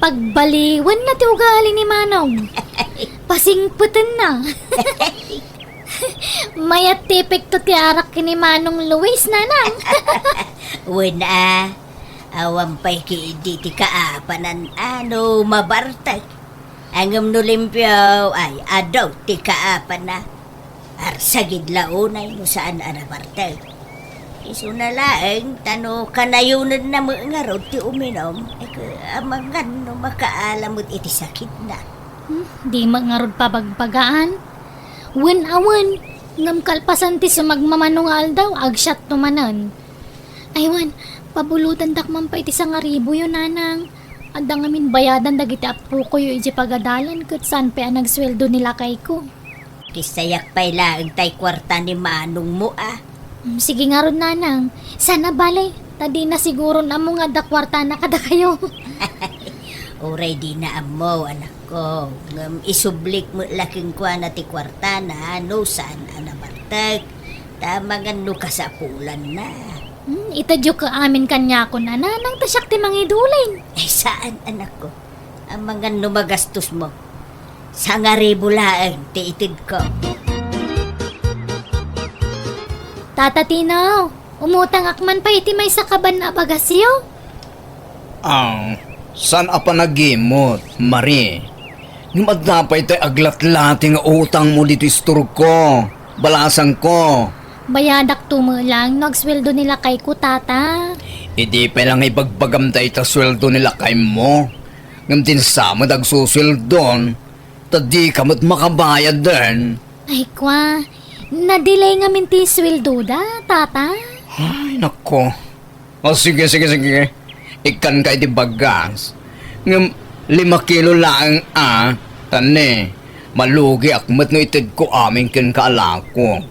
Pagbaliwan na ti ugali ni Manong. Pasingputan na. Mayat tipik to ti arak kini Manong Luis, nanang.
Wala, awan pa'y kiidi ti kaapanan mabartag. Angam no limpyaw ay adaw ti kaapan na. Arsagid launay no saan anabartag. Iso na laeng tano kanayunan na mga rod ti uminom. Amangan no makaalamot iti sakit na.
Di mangarod pa bagbagaan. Wen awan, ngam kalpasan ti sumagmamanong aldaw, agsyat tumanan. Aywan, pabulutan takman pa iti sangaribo yun, nanang. Adang amin bayadan dagiti apo ko yung iti pag-adalan kat saan pa ang nagsweldo nila kay ko.
Kisayak pa'y laeng tay kwarta ni Manong mo
Sige nga ron, nanang. Sana bale, tadi na siguro na mo nga dakwarta na kada kayo.
Oray di na amo, anak ko. Ngam isublik mo laking kwa na ti kwarta na no saan anabartag. Tamangan no kasapulan na.
Itadyo ka amin kanya ko na nanang tasyak ti mangidulin.
Saan, anak ko? Ang mga numagastos mo. Sa nga laeng ti itid ko.
Tata Tinaw, umutang akman pa iti may sakaban na bagasyo.
San apa nagimot, Marie? Numadnapay tayo aglat-lating utang mo dito isturog ko. Balasang ko.
Bayadak tumulang, nagsweldo nila kay ko, tata.
Hindi pa lang ibagbagam tayo ta sweldo nila kay mo. Ngam tinsama dagsusweldon. Tadi kamat makabayad din.
Ay kwa, na-delay nga minti sweldo da, tata.
Ay, nako. Sige. Ikan ka iti bagas. Ngam 5 kilo lang Tane, malugi akmat no itid ko aming kin kaalako.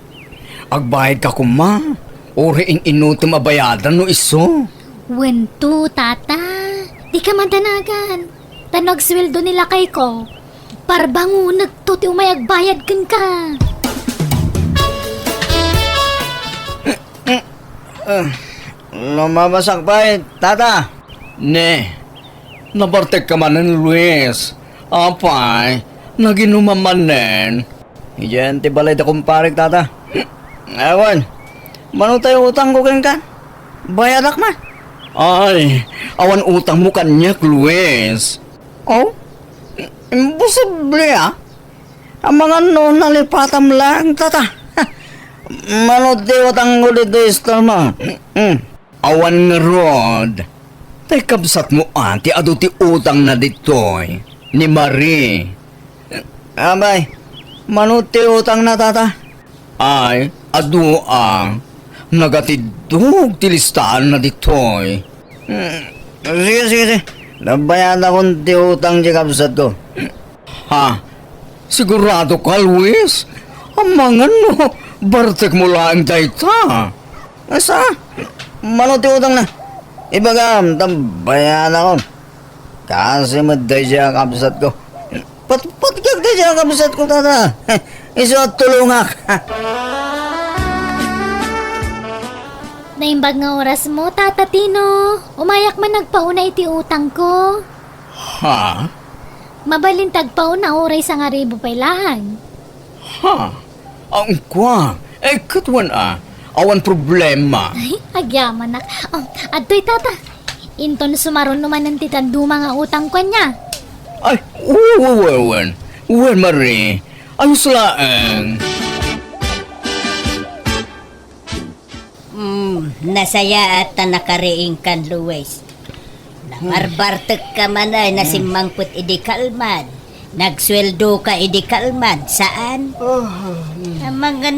Agbayad ka kuma. Uri inutom abayadan no iso.
Wento, tata. Di ka mandanagan. Tanog sweldo nila kay ko. Parbango nagtuti umayagbayad kin ka.
Lumabasak pa tata. Ne, nabartek ka man ng Luis. Apay, naginumamanen. Iyan, tibalay da kumparik tata. Ewan, mano tayo utang ko ka? Bayadak man. Ay, awan utang mo kanya, Luis. Oh? Imposible Ang mga noon nalipatam lang, tata. Mano tayo utang ko dito istorma. Awan nga rod. Tay kabsat mo ti ado ti utang na ditoy. Ni Marie. Abay, mano ti utang na tata? Ay, adu nagatidog ti listahan na ditoy. Sige. Nabayad akong ti utang di kabsat ko. Ha? Sigurado ka, Luis? Amangan mo, bartek mo lang tayo ta. Asa? Mano ti utang na? Ibagam, tambayan ako. Kasi maday siya kabsat ko. Patkag day siya kabsat ko, tata. Iso at tulungak.
Naimbag nga oras mo, Tata Tino. Umayak man nagpauna iti utang ko.
Ha?
Mabalintag pauna oray sa nga ribo pailahan.
Ha? Ang kwa? Katwan awan problema.
Ay, agyaman na. Oh, adtoy, tata. Inton sumaron naman ng titandu mga utang ko niya.
Ay, uwan, Marie. Ayos lang.
Nasaya at nakariing kan, Luis. Namarbartek ka man ay nasimangput idikalman. Nagsweldo ka idikalman. Saan? Ang mga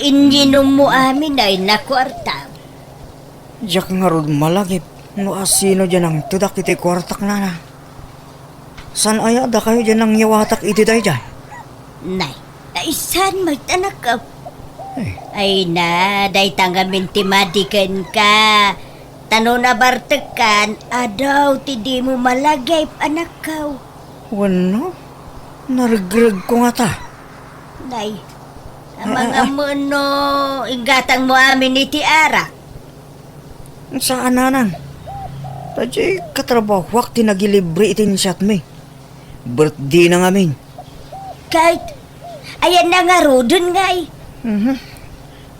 inyinom mo amin ay nakwarta.
Diyak nga ron malagip. No asino dyan ang tudak iti kwartak na. San ayada kayo dyan ang yawatak iti day dyan?
Nay, ay saan magtanak ka? Ay na, day tangamin timadikan ka. Tano na bartekan, adaw ti di mo malagay anak ka.
Wano? Naragrag ko nga ta.
Nay, ang mga mono, igatang mo amin ni Tiara.
Saan nanang? Tadya katrabawak tinagilibre itin shot me. Birthday na ngamin.
Kahit, ayan na nga rodon ngay.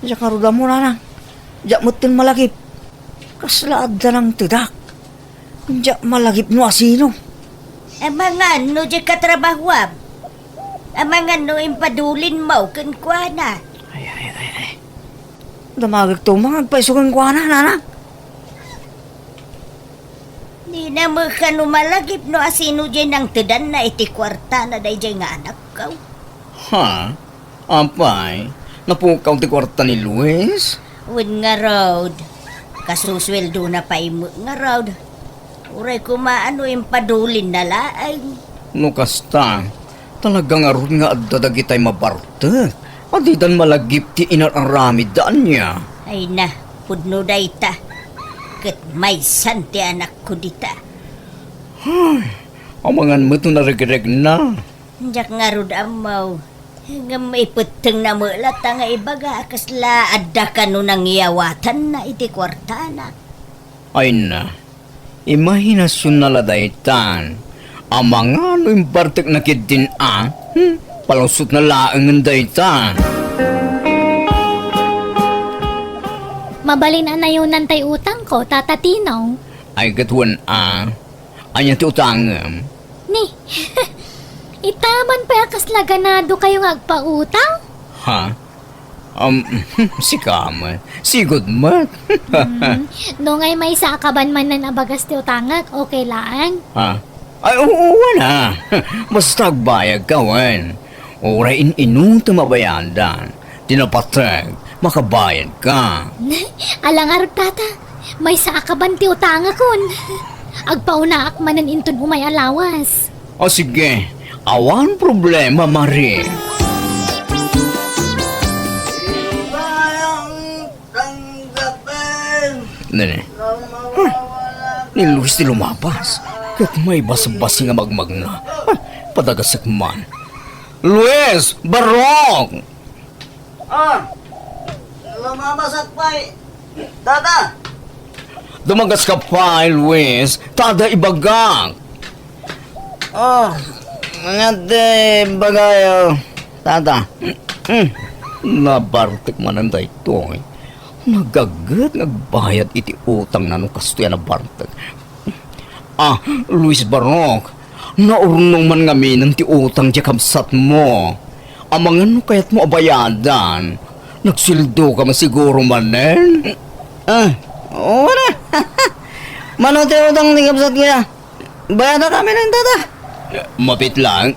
Diya karuda mo na. Diya mutin malagip. Kaslaad da ng tidak. Diya malagip no asino.
Amangan no di katrabahuam. Amangan no impadulin mo kan kuana.
Damagag to mga agpaisugan ko na, nanang.
Di na mo ka no malagip no asino dyan ang tidan na iti kwarta na day dyan nga anak ka.
Ha? Apay, napukaw ti kwarta ni Luis?
Win nga road. Kasusweldo na pa imo nga road. Uray ko maano impadulin na laang.
No kasta, talagang aron nga addadag itay mabartek. Adidan malagip ti inararami daan niya.
Ay na, pudno day ta. Kat may santi anak ko dita.
Amangan mo ito narigireg na.
Diyak nga rod amaw. Nga may puteng na mulata nga ibaga. Kasla adda ka no nang iyawatan na iti kwartana.
Ay na, imahinasyon na ladaytan. Amanga no yung bartek na kidin palusot na laang ng daytan.
Mabalin na yun nantay utang ko, tatatinaw.
Ay gatuan anya ti utangam.
Ni, itaman pa kasla ganado kayo agpautang?
Ha? Si Kamat. Sigod mat.
No ngay may saakaban man nan abagas ti utangag, okay lang.
Ha? Ay, oo na. Basta agbayag kawan. Oray inong tumabayandan. Tinapatag, makabayad ka.
Alangar tata, may saakaban ti utanga kun. Agpaunaak manan inton umay alawas.
O sige, awan problema, Marie.
Bayang tanggapin.
Nene. Ni Luis ti lumapas. Kat may basabasi nga magmag na. Padagasak man. Luis! Barok!
Lumabasak pa Tata!
Dumagas ka pa, Luis. Tada ibagak.
Ngate bagayo.
Tata. Nabartik man ang dayto. Nagagat, nagbayad iti utang na nung kasto yan na bartik. Luis Barok. Naurnong man ngami ng ti utang di kamsat mo. Amangan no kayat mo abayadan. Nagsildo ka masiguro manen.
Oo na. Mano ti utang ni kapsat kaya. Bayad na kami ng tata.
Mapit lang,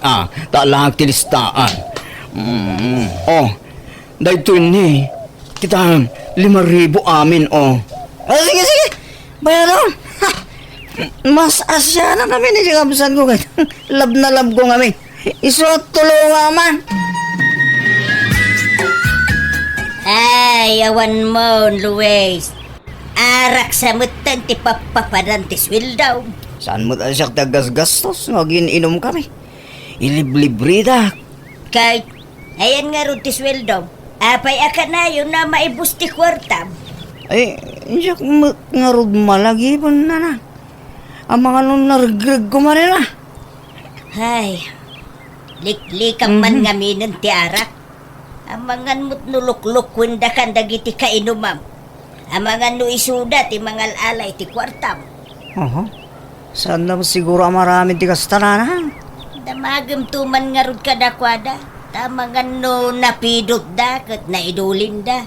talag tilistaan. Dahito ni, kita 5,000 amin,
Sige, sige. Bayad na. Mas asya na kami ni kapsat ko. Lab na lab ko kami. Isuot tulungan man.
Ay, awan mo, Luis. Arak sa mutan ti papapadan ti swildaw.
Saan mo tayo siya tagas-gastos? Nagin-inom kami. Iliblibre da.
Kahit, ayan nga ron ti swildaw. Apay aka na yun na maibus ti kwartam.
Ay, siya nga rod malagi po na na. Ang mga nung narigrag ko man na.
Ay, liklikang man nga minan ti arak. Amangan mo't nulukluk wanda kan dagiti kainumam. Amangan no isuda ti mangal alay ti kwartam.
Saan na siguro ang marami ti kastananan?
Damagam tuman nga rod kadakwada. Tamangan no napidot da kat naidulin da.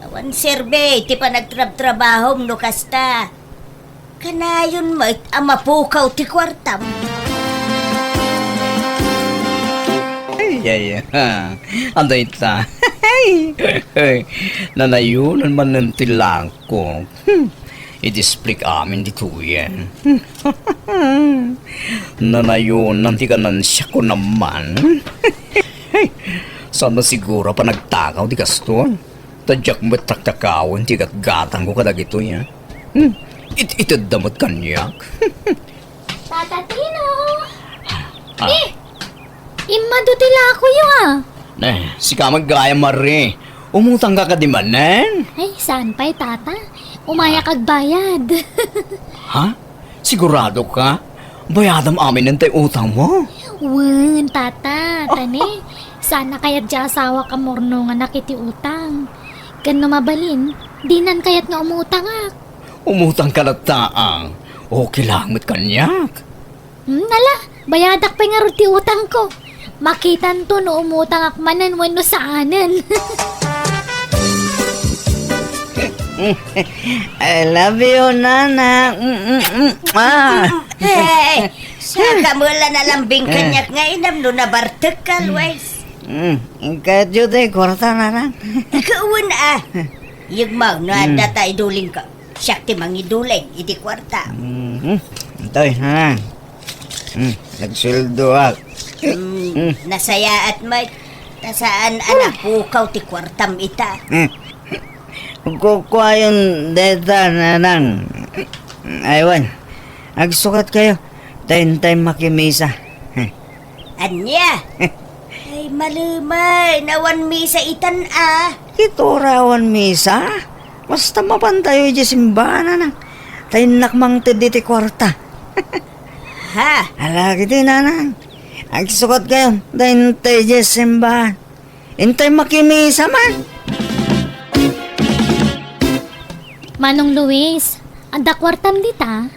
Awan serbe ti panagtrab-trabahom no kasta. Kanayon mo amapukaw ti kwartam.
Ay, anday ta. Nanayunan man ng tilang ko. I-displik amin dito yan. Nanayunan ti kanan siya ko naman. Sana siguro pa nagtakaw di kaston. Tadyak mo't taktakawan ti gatgatang ko kadag ito yan. Itadamot kanyak.
Tatatino! Imadutila ako yun
Si kamag gaya Marie. Umutang ka kadimanen?
Ay, saan pa'y tata? Umayak agbayad.
Ha? Sigurado ka? Bayadam amin ng tay utang mo?
Wen, tata, tani. Sana kaya't di asawa ka morno nga nakiti utang. Kan mabalin, dinan kayat nga umutang ak.
Umutang ka na taang. Okay lang mit kanyak.
Nala, bayadak pa nga ti utang ko. Makitan to no umutang ak manan wano saanan.
I love you, Nana.
Hey, saka mula na lambing kanyak nga inam no nabartek ka, Luis.
Kahit yun tayo, kwarta, Nana.
Kauwan yung mag na data iduling ka. Siyak ti mangiduling, iti kwarta.
Ito'y, Nana. Nagsuldo ako.
Nasaya at may tasaan anak pukaw ti kwartam ita.
Kukuha yung data, Nanang. Aywan, agsukat kayo. Tayo makimisa.
Anya? Ay malumay, nawan misa itan
Kiturawan misa. Basta mapantayo yung simbahan, Nanang. Tayo nakmang tidi ti kwarta.
Ha?
Alagi din, Nanang. Agsukat kayo. Tayo yung simbahan. Intay makimisa man.
Manong Luis, anda kwartam dita.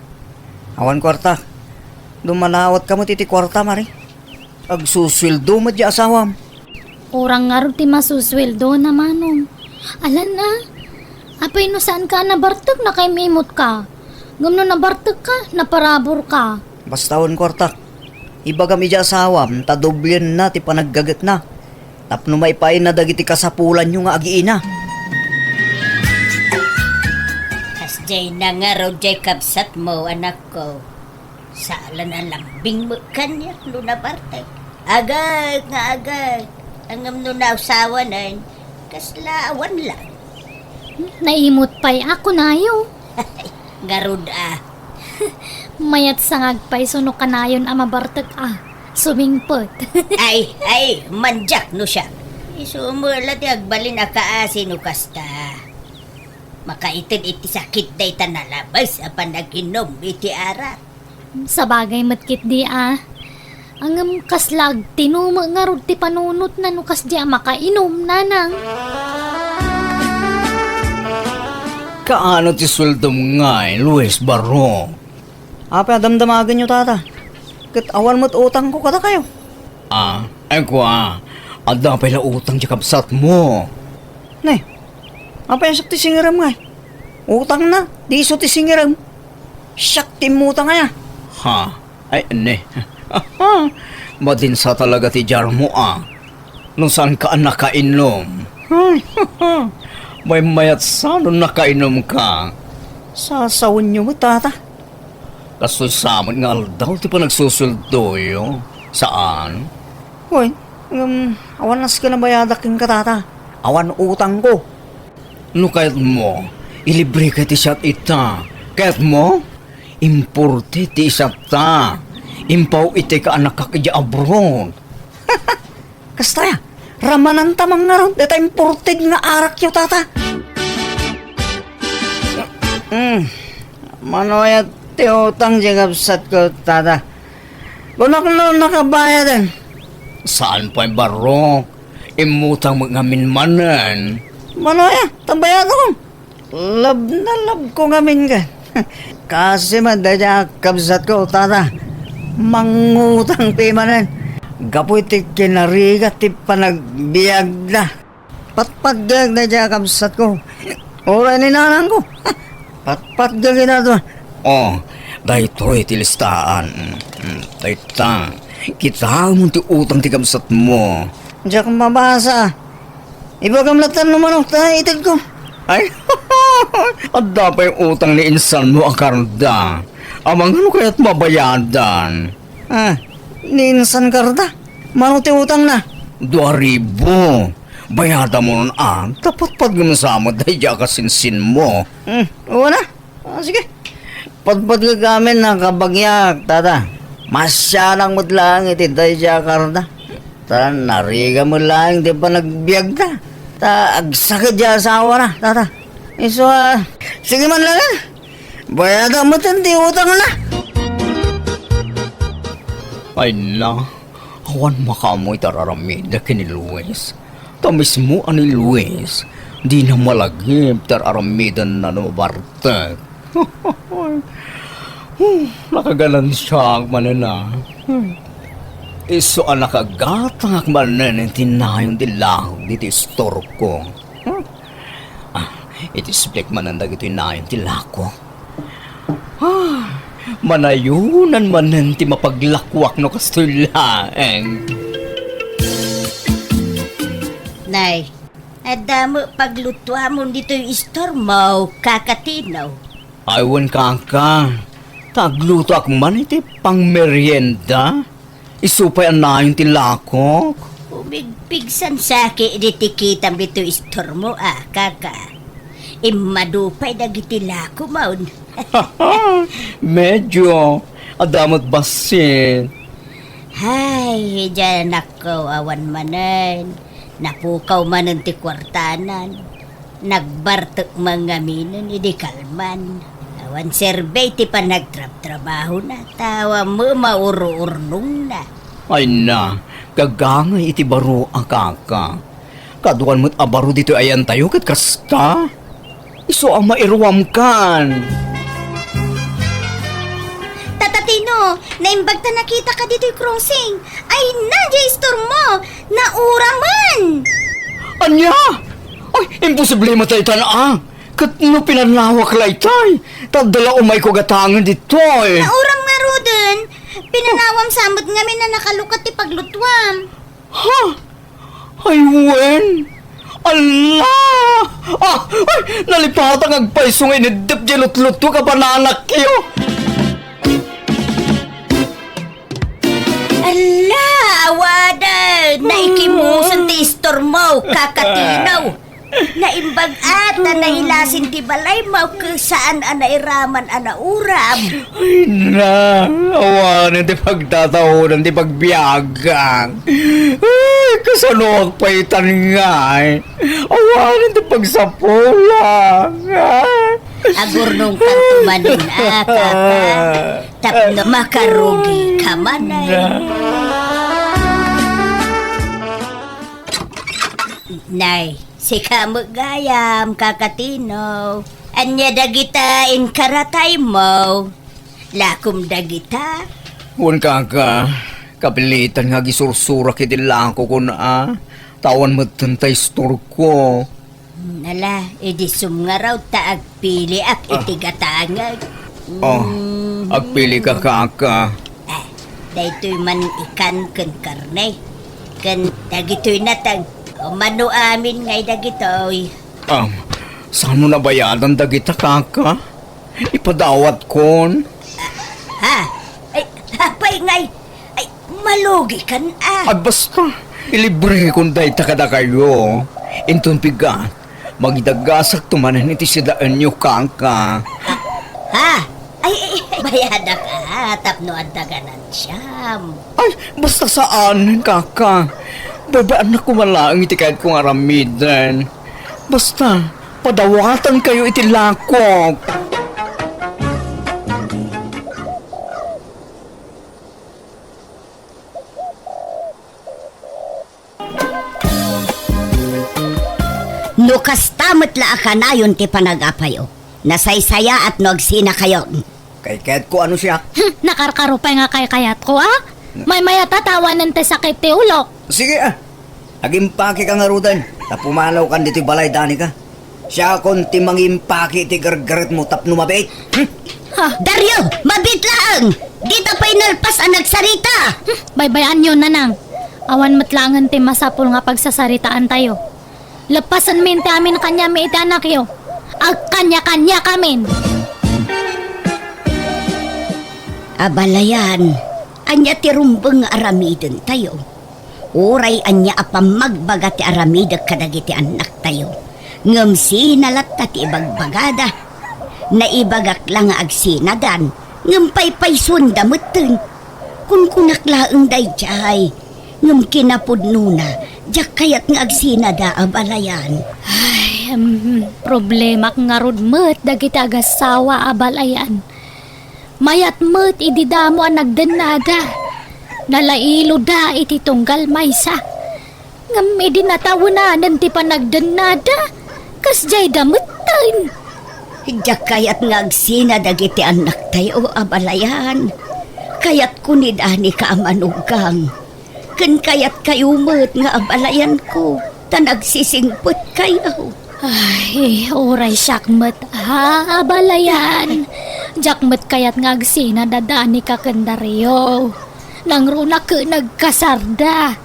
Awan kwarta. Dumalawat ka mo titi kwarta, Mari. Agsusildo mo di asawam.
Kurang nga rin ti masusweldo na manong. Alan na, apay no saan ka nabartag na kay memot ka. Gumno nabartag ka, naparabor ka.
Basta awan kwarta. Iba kami di asawam, tadoblyan na ti panaggagat na. Tapno maipain na dagiti kasapulan nyo nga agiina.
Jay na nga raw jay kapsat mo, anak ko. Saalan ang lambing mo kanyak no nabartek. Agad nga agad. Angam no nausawa na kaslaawan lang.
Naimot pa'y ako na yo.
Garud
Mayat sangag pa'y suno kanayon ang mabartag sumingpot.
ay, manjak no siya. Isumula ti agbalin akaasin no kasta. Makaitin iti sakit day tanalabas apan naginom iti arat.
Sa bagay matkit di Angam kaslag tinuma nga ro ti panunot na nukas di makainom nanang.
Kaano ti sweldo mo nga Luis Barro?
Apa damdamagan nyo, tata. Kat awan mo't utang ko kata kayo.
Ay ko ada pala utang di kapsat mo.
Nay, apa yung sakti singiram nga? Utang na, di iso ti singiram. Sakti mo utang nga.
Ha? Ay, ne. Madinsa talaga ti jar mo Nung saan ka nakainom? May mayat saan nung nakainom ka?
Sasawin nyo mo, tata.
Kasoy samot nga aldaw ti pa nagsusuldo yo. Saan?
Hoy, awan nas ka na bayadaking ka, tata. Awan utang ko.
No kahit mo, ilibre ka ti siyat ita. Kahit mo, importe ti isat ta. Impaw iti ka anak ka kaya abroad.
Kastaya, ramanan tamang nga ron. Deta imported nga arak yo, tata. Manoyat ti utang di kapsat ko, tata. Kunak no nakabayadan.
Saan pa yung barok? Imutang mga minmanan.
Manoya, tambayan ako. Lab na lab ko ngamin ka. Kasi madadya kapsat ko, tata. Mangutang pimanan. Gapoy ti kinarigat ti panagbiag na. Patpagdag na dya kapsat ko. Oray ni nanang ko. Patpagdag na to.
Dahil ito'y tilistaan. Dahil kita mo ti utang ti kapsat mo.
Diyak mabasa. Iba kamlatan naman ang itid ko.
Ay, at dapat yung utang ni insan mo ang karda. Amang ano kaya't mabayadan?
Ninsan karda. Manuti utang na.
2,000. Bayada mo nun Dapat pag gumasama dahil ka sinsin mo.
Oo na. Sige. Padpad ka gamin na kabagyak, tata. Masyanang mo't lang itiday siya karda. Ta, nariga mo lang, di ba nagbiag na? Ta, agsakit siya asawa na, tata. So, sige man lang. Bayada mo tanti utang na.
Ay na, Awan makamoy tararamid na kini Luis. Tamis mo ani Luis. Di na malagip tararamidan na nabartag. Nakaganan siya ang manana. Iso ang nakagatang ang manan ang tinayong dilahog dito istor ko. Itisblik manandag ito inayong tilako. Manayunan manan ti mapaglakwak no kastulaeng.
Nay, adamo paglutwa mo dito yung istor mo, kakatinaw.
Aywan kaka. Tagluto ako man iti pang merienda. Isupay ang nayong tilako.
Umigpigsan saki ditikitam dito istor mo kaka. Imadupay dagiti lako maun.
Medyo. Adamot basin.
Hay, dyan ako awan manan. Napukaw manan ti kwartanan. Nagbartok mga minon, idi kalman. Awan serbay ti pa nagtrabaho na. Tawa mo mauro-urnong na.
Ay na, kagangay iti baro ang kaka. Kaduan mo't abaro dito ayan tayo kat kasta. Iso ang mairuam kan.
Tatatino, naimbag ta nakita ka dito yung crossing. Ay, nandiya istor mo. Nauraman.
Anya? Ay, imposible matay tanaa. Kat no pinanawak laytay. Tadala umay ko gatangan dito eh.
Nauram nga rodin. Pinanawam samot ngamin na nakalukat ti paglutwam.
Ha? Ay, wen? Allah! Ay, nalipatang agpaiso nga inidip di lut-luto ka pa nanak kayo.
Ala, awada! Naikimusan ti istor mo, kakatinaw. Naimbag ata nahilasin ti balay mo saan nairaman uram.
Ay na, awanan ti pagtatahunan ti pagbiagang. Ay, kasaluwag paitan nga eh. Awanan ti pagsapulang.
Agurnong kang tumanin kaka. Tapno makarugi ka manay. Nay, si kamagayam kakatino. Anya dagita in karatay mo. Lakum dagita.
Huwag kaka, kapilitan nga gisursura kiti lako ko na tawan matantay store ko.
Nala, edisum nga raw taagpili ak itigatangag.
Agpili ka kaka.
Daytoy man ikan ken karne. Ken dagitoy natag. Mano amin ngay dagitoy.
Saan mo nabayadan dagita kaka? Ipadawat kon.
Ha? Ay, hapay ngay. Ay, malugi kan
Basta, ilibre kung dayta kada kayo. Intun pigat, magidagasak tumanan iti sidaan nyo kaka.
Ha? Ay, bayada ka. Tapno ang daganan siyam.
Ay, basta saan kaka? Babaan na kumalaang iti kahit kong aramidan. Basta, padawatan kayo iti lakok.
No kastamot la akanayon ti panagapayo. Nasaysaya at nogsina kayo.
Kay kahit ko ano siya.
Nakarkarupay nga kay kayat ko May maya tatawanan te sakit ti ulok.
Sige Agimpake ka nga rudan. Tapumanaw kan dito balay dani ka. Siya konti mangimpake ti gargaret mo tapno mabait.
Dario, mabit lang! Dita pa'y nalpas ang nagsarita!
Baybayan yun nanang. Awan matlangan ti masapul nga pagsasaritaan tayo. Lepasan min ti amin kanya mi iti anak yo. Ag kanya-kanya kamin.
Abalayan, anya ti rumbeng aramiden tayo. Uray anya apam magbaga ti aramida kadagiti anak tayo. Ngem sinalat ta ti ibagbagada. Naibagak lang nga agsinadan. Ngem paypay sundameten. Kun kunaklaeng dayjay. Ngem kinapudno na. Diyak kayat nga agsinada abalayan.
Ay, problema nga rudmet dagiti agasawa abalayan. Mayat met ididamo ang nagdanaga. nalailo da iti tunggal maysa. Ngam edi natawanan ti panagdanada, kas jay damutan.
Hidyak kayat nga agsina dagiti anak tayo abalayan. Kayat kunid ani ka amanugang. Ken kayat kayumot nga abalayan ko. Tanagsisingput kayo.
Ay, oray syakmet abalayan. Jakmet kayat nga agsina dadani ka kendaryo. Nang runa ke nagkasarda.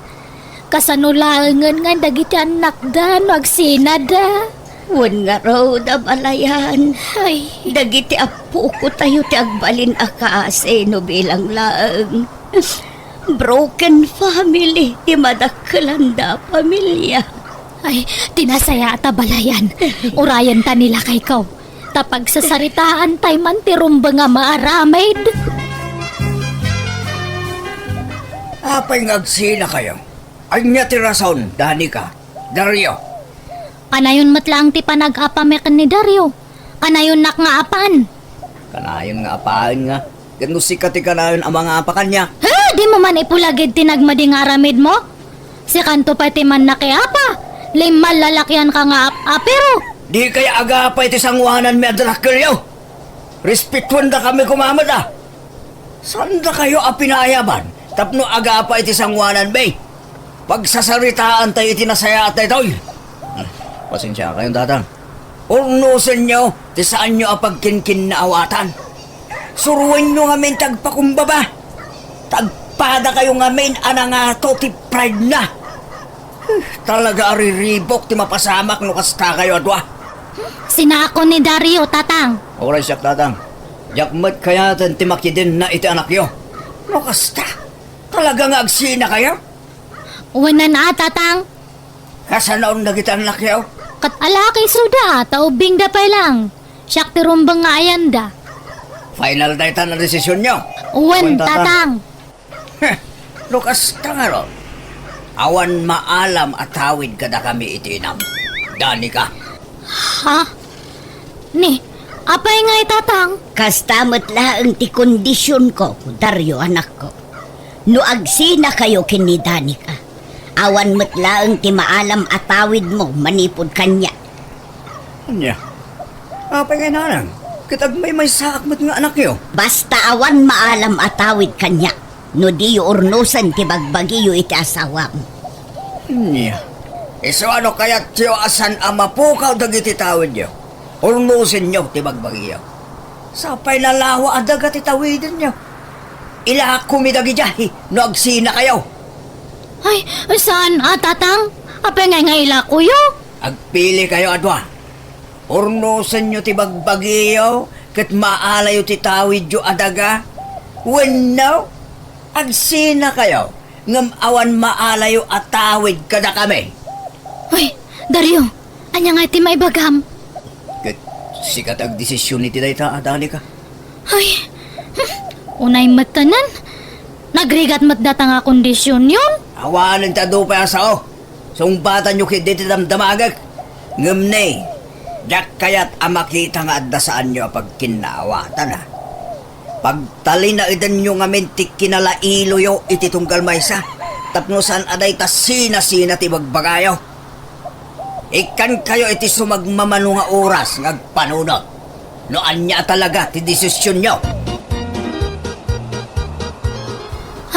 Kasanulaangan nga dagiti anak da agsina da.
Wan nga raw abalayan.
Ay,
Dagiti apo ko tayo ti agbalin akase no bilang laang. Broken family ti madakalanda pamilya.
ay, tinasaya at abalayan. Urayan ta nila kay kaw. Tapag sa saritaan tay man ti rumba nga maaramid.
Apay ngagsina kayo. Ay niya ti rason, Danica, Dario.
Kanayon matlang ti panag-apamekan ni Dario. Kanayon nak nga apan.
Kanayon nga apaan nga. Gano sikat ti kanayon ang mga apakan niya.
Ha, di mo man ipulagid tinagmading aramid mo? Si kanto pa ti man nakiapa. Limal lalakyan ka nga apero.
Di kaya agapay ti sangwanan mi adalak kayo. Respetuan da kami kumamad ah. Saan da kayo apinayaban? Tapno agapay ti sangwanan bay. Pagsasaritaan tayo tinasaya at tayo. Pasensya kayong tatang. Urnusan nyo, ti saan nyo apagkinkin na awatan. Suruin nyo ngamin tagpakumbaba. Tagpada kayo ngamin anangato ti pride na. Talaga ariribok ti mapasamak no kasta kayo adwa.
Sinako ni Dario, tatang.
Oray siya tatang. Yakmat kaya ti makidin na iti anak yo. No kasta. Talaga nga agsina kayo?
Wanan na, tatang.
Kasanaon na kita anak yo?
Kat alaki suda, taubing da pa lang. Siyak ti rumbang nga ayan da.
Final na ita na desisyon nyo.
Uwan,
Uwan, tatang.
tatang.
No kasta nga ron. Awan maalam at tawid kada kami itinam. Danica.
Ha? Ni, apay nga tatang?
Kastamot laang ti kondisyon ko, Dario anak ko. No agsina kayo kini Danica. Awan mo't laang ti maalam atawid mo manipod kanya.
Anya? Apay nga nanang. Kitag may sakmat nga anak yo.
Basta awan maalam atawid kanya. No di urnusan ti bagbagiyo iti asawa mo.
Anya? Iso ano kaya tiyo asan amapukaw dagiti tawid yo? Urnusin nyo ti bagbagiyo. Sapay nalawa adaga ti tawidin nyo. Ila kumidagi jahi no agsina kayo.
Ay, saan, tatang? Apay nga ila kuyo?
Agpili kayo adwa. Urnusan nyo ti bagbagiyo ket maalayo ti tawid yo adaga. When no, agsina kayo ngam awan maalayo at tawid kada kami.
Ay, Dario, anya nga ti maibagam?
Ket sikat ag desisyon ni ti dayta adani ka.
Ay, unay matanan. Nagrigat mat data nga kondisyon yun.
Awanan ta do pa sao. Sumbatan nyo kit diti damdamagak. Ngam ne, dak kayat amakita nga adda saan nyo pagkinaawatan ha. Pagtali na idan nyo ngamin ti kinalailo yo iti tunggal maysa. Tapno saan aday ta sina-sina ti bagbagayo. Ikan kayo iti sumagmamano nga oras ngagpanunot. No anya talaga ti desisyon nyo.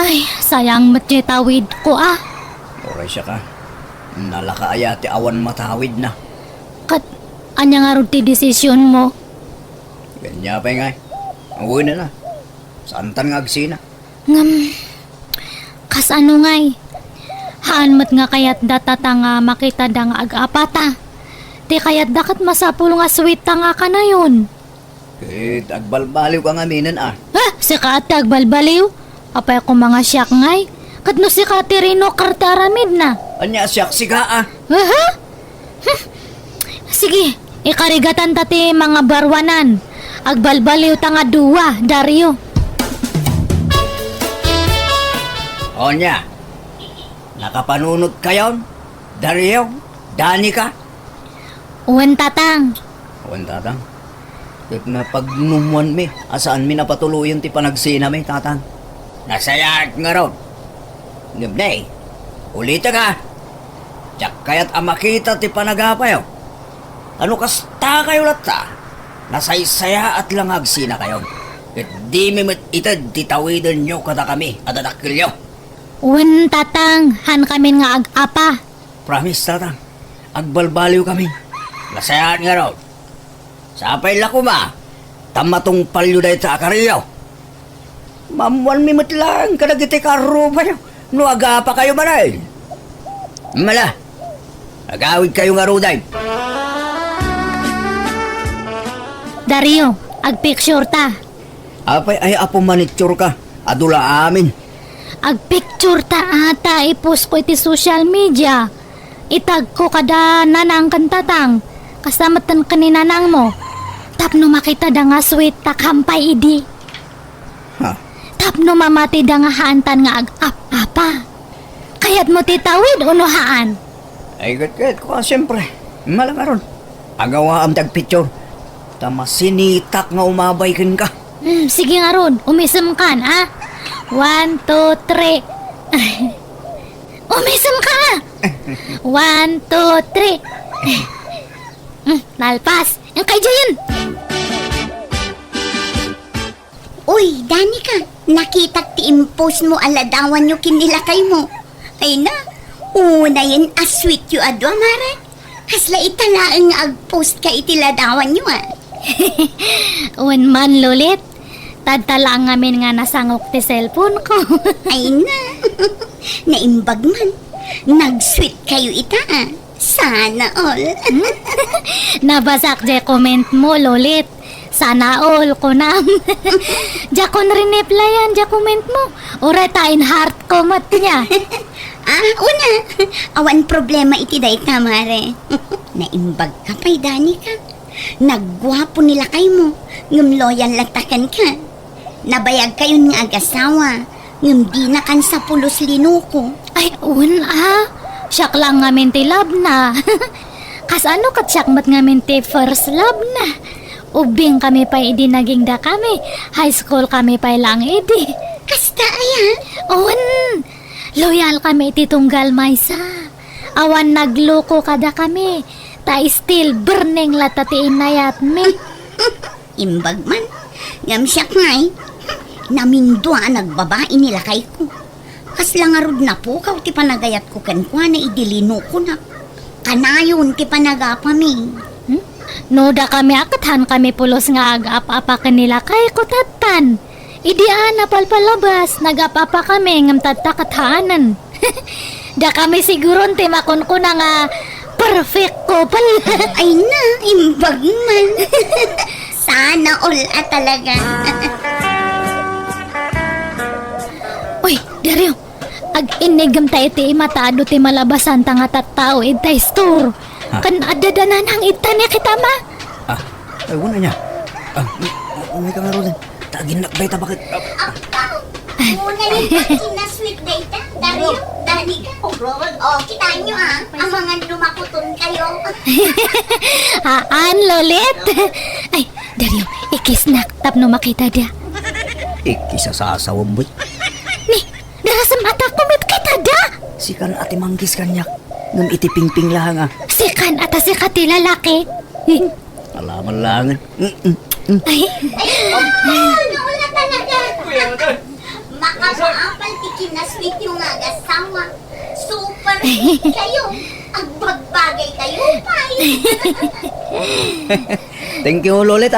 Ay, sayang matya tawid ko
Oray siya ka. Nalakaaya ti awan matawid na.
Kat, anya nga ron ti desisyon mo?
Ganya pa nga. Uwi na na. Saan tan nga agsina?
Ngam, kas ano ngay? Haan mat nga kayat datata nga makita da nga ag-apata. Ti kayat dakat masapul nga sweet ta nga ka na yun.
Eh, agbalbaliw ka nga minan ah.
Ha? Si Kati agbalbaliw? Apay ko mga siyak ngay? Kat no si Kati Rino kartaramid na.
Anya siyak siga ah.
Aha? Sige, ikarigatan tati mga barwanan. Agbalbaliw ta nga duwa, Dario.
Onya. Nakapanunod kayon? Dario? Danica?
Uwan tatang.
Awan tatang. Kat na pagnumuan mi. Asaan mi napatuloyan ti panagsina mi tatang. Nasayag nga ron.
Ngimnay, ulita ka. Tiyak kaya't amakita ti panagapayo. Ano kasta kayo lata? Nasaysaya at langag sina kayo. At di mimit itad titawidan nyo kada kami at adakil nyo.
Wen tatang, han kami nga ag-apa.
Promise tatang, agbalbaliw kami. Nasayaan nga raw. Sapay lakuma, tamatong palyo dahi sa akariyaw. Mamuan mimit lang kadagiti karo pa nyo. No aga pa kayo manay. Mala, agawid kayo nga ruday.
Dario, ag-picture ta.
Apay ay apo manitsure ka. Adula amin.
Ag-picture ta ata ipost ko iti social media. Itag ko kada nanang kantatang. Kasamatan kaninanang mo. Tapno makita da nga sweet ta kampay idi.
Ha?
Tapno mamati da nga haantan nga ag-apa. Kaya't mo titawid unuhaan.
Ay gat ko siyempre. Malangaron. Agawa am tag picture. Tama sinitak nga umabay ka.
Sige nga ron, umisem kan, ha? 1, 2, 3. Umisem ka! 1, 2, 3. Nalpas. Ang kay Jayan.
Uy, Danica, nakita ti impose mo aladawan nyo kinilakay mo. Ay na, una yan sweet yu adwa, Mare. Hasla italaan nga ag-post ka itiladawan nyo,
Wen man lulit. Tadtala ngamin nga nasangok ti cellphone ko.
Ay na, naimbag man. Nag-sweet kayo ita, Sana all.
Nabasak je comment mo, lulit. Sana all ko nam. Jakon rin-replyan, ja comment mo. Ura tain heart comment niya.
Una, awan problema iti day Mare. Naimbag ka pa'y Danica. Nagwapo nila kay mo. Ngum loyal latakan ka. Nabayag kayo nga ag-asawa. Ngum di na kan sa pulos linuko.
Ay, siyak lang ngamin ti love na. Kas ano kat siyak mat ngamin ti first love na. Ubing kami pa idi naging da kami. High school kami pa lang idi.
Kasta aya.
Owen, loyal kami ti tunggal maysa. Awan nagloko kada kami. Ta still burning lata ti inayat me.
Imbag man. Ngam siya ngay. Namindwa nagbabae nila kay ko. Kas lang arod na po kaw ti panagayat ko kankwa na idilino ko na. Kanayon ti panagapami.
Noda kami akathan kami pulos nga agap-apa kanila kay kutatan. Idiaan na palpalabas, nagap-apa kami ngam tatakathanan. Da kami siguron ti makon ko na nga perfect couple.
Ay na, imbag man. Sana all talaga.
Uy, Dario, ag-inigam tayo ti matado ti malabasan ta nga tattao itay store. Kan adadanan ang itanya kita ma.
Ay wala niya. Umay ka nga rin. Taginakbay ta bakit?
Muna yung kinasweet data. Dario, Danica. Kita nyo ang mga lumakuton kayo.
Haan, lolit. Ay, Dario, ikisnaktap no makita da.
Ikisa sa asawang boy.
Ni, darasam mata kumit kita da.
Sikan ati manggis kanyak. Ngam itipingping lang
Sikan ata si kati lalaki.
Alaman langan.
Ay,
Wala talaga. Makapaapal ti kinasweet yung agasawa. Super sweet kayo. Ang bagbagay kayo, pay.
Thank you, Lolit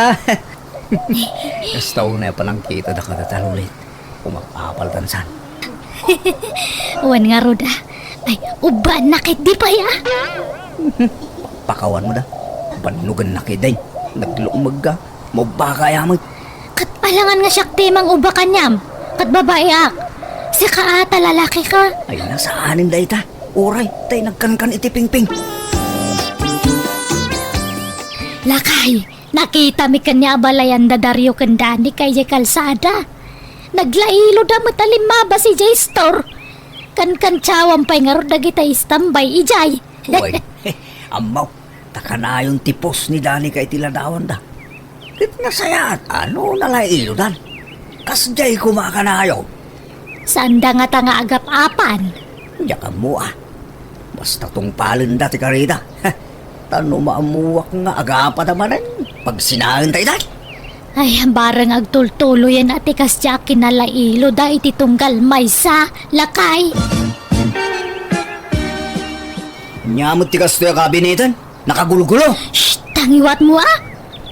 Kastaw na palang kita da kada Lolit. Umapapal tansan.
wan nga roda. Ay, uban nakit di pa ya.
Pakawan mo da. Banugan na kiday. Naglumag ka. Mabaka yamag.
Kat alangan nga siyak timang uba kanyam. Kat babae ak. Si kaata lalaki ka.
Ay, nasaanin da ita. Uray, tay nagkankan itipingping.
Lakay, nakita mi kanya balayan da Dario Kendani kay Jay Kalsada. Naglailo da matalimaba si Jay Store. Kan tsawang pa'y nga ro dagita istambay ijay.
Uy, amaw. Taka yung tipos ni Dani kay tiladawan da. Kit nasayat, ano nalailo dan? Kasjay kumakanayo.
Saan da nga tanga agap-apan?
Diya ka mo Basta tong palin dati ka rita. Tano maamuwak nga agapa naman pag sinahan tayo dati.
Ay, barang agtultulo yan ati kas tiyakin na lailo da iti tunggal may sa lakay.
Nyamot ti kasto yung kabinetan. Nakagulugulo.
Shh! Tangiwat mo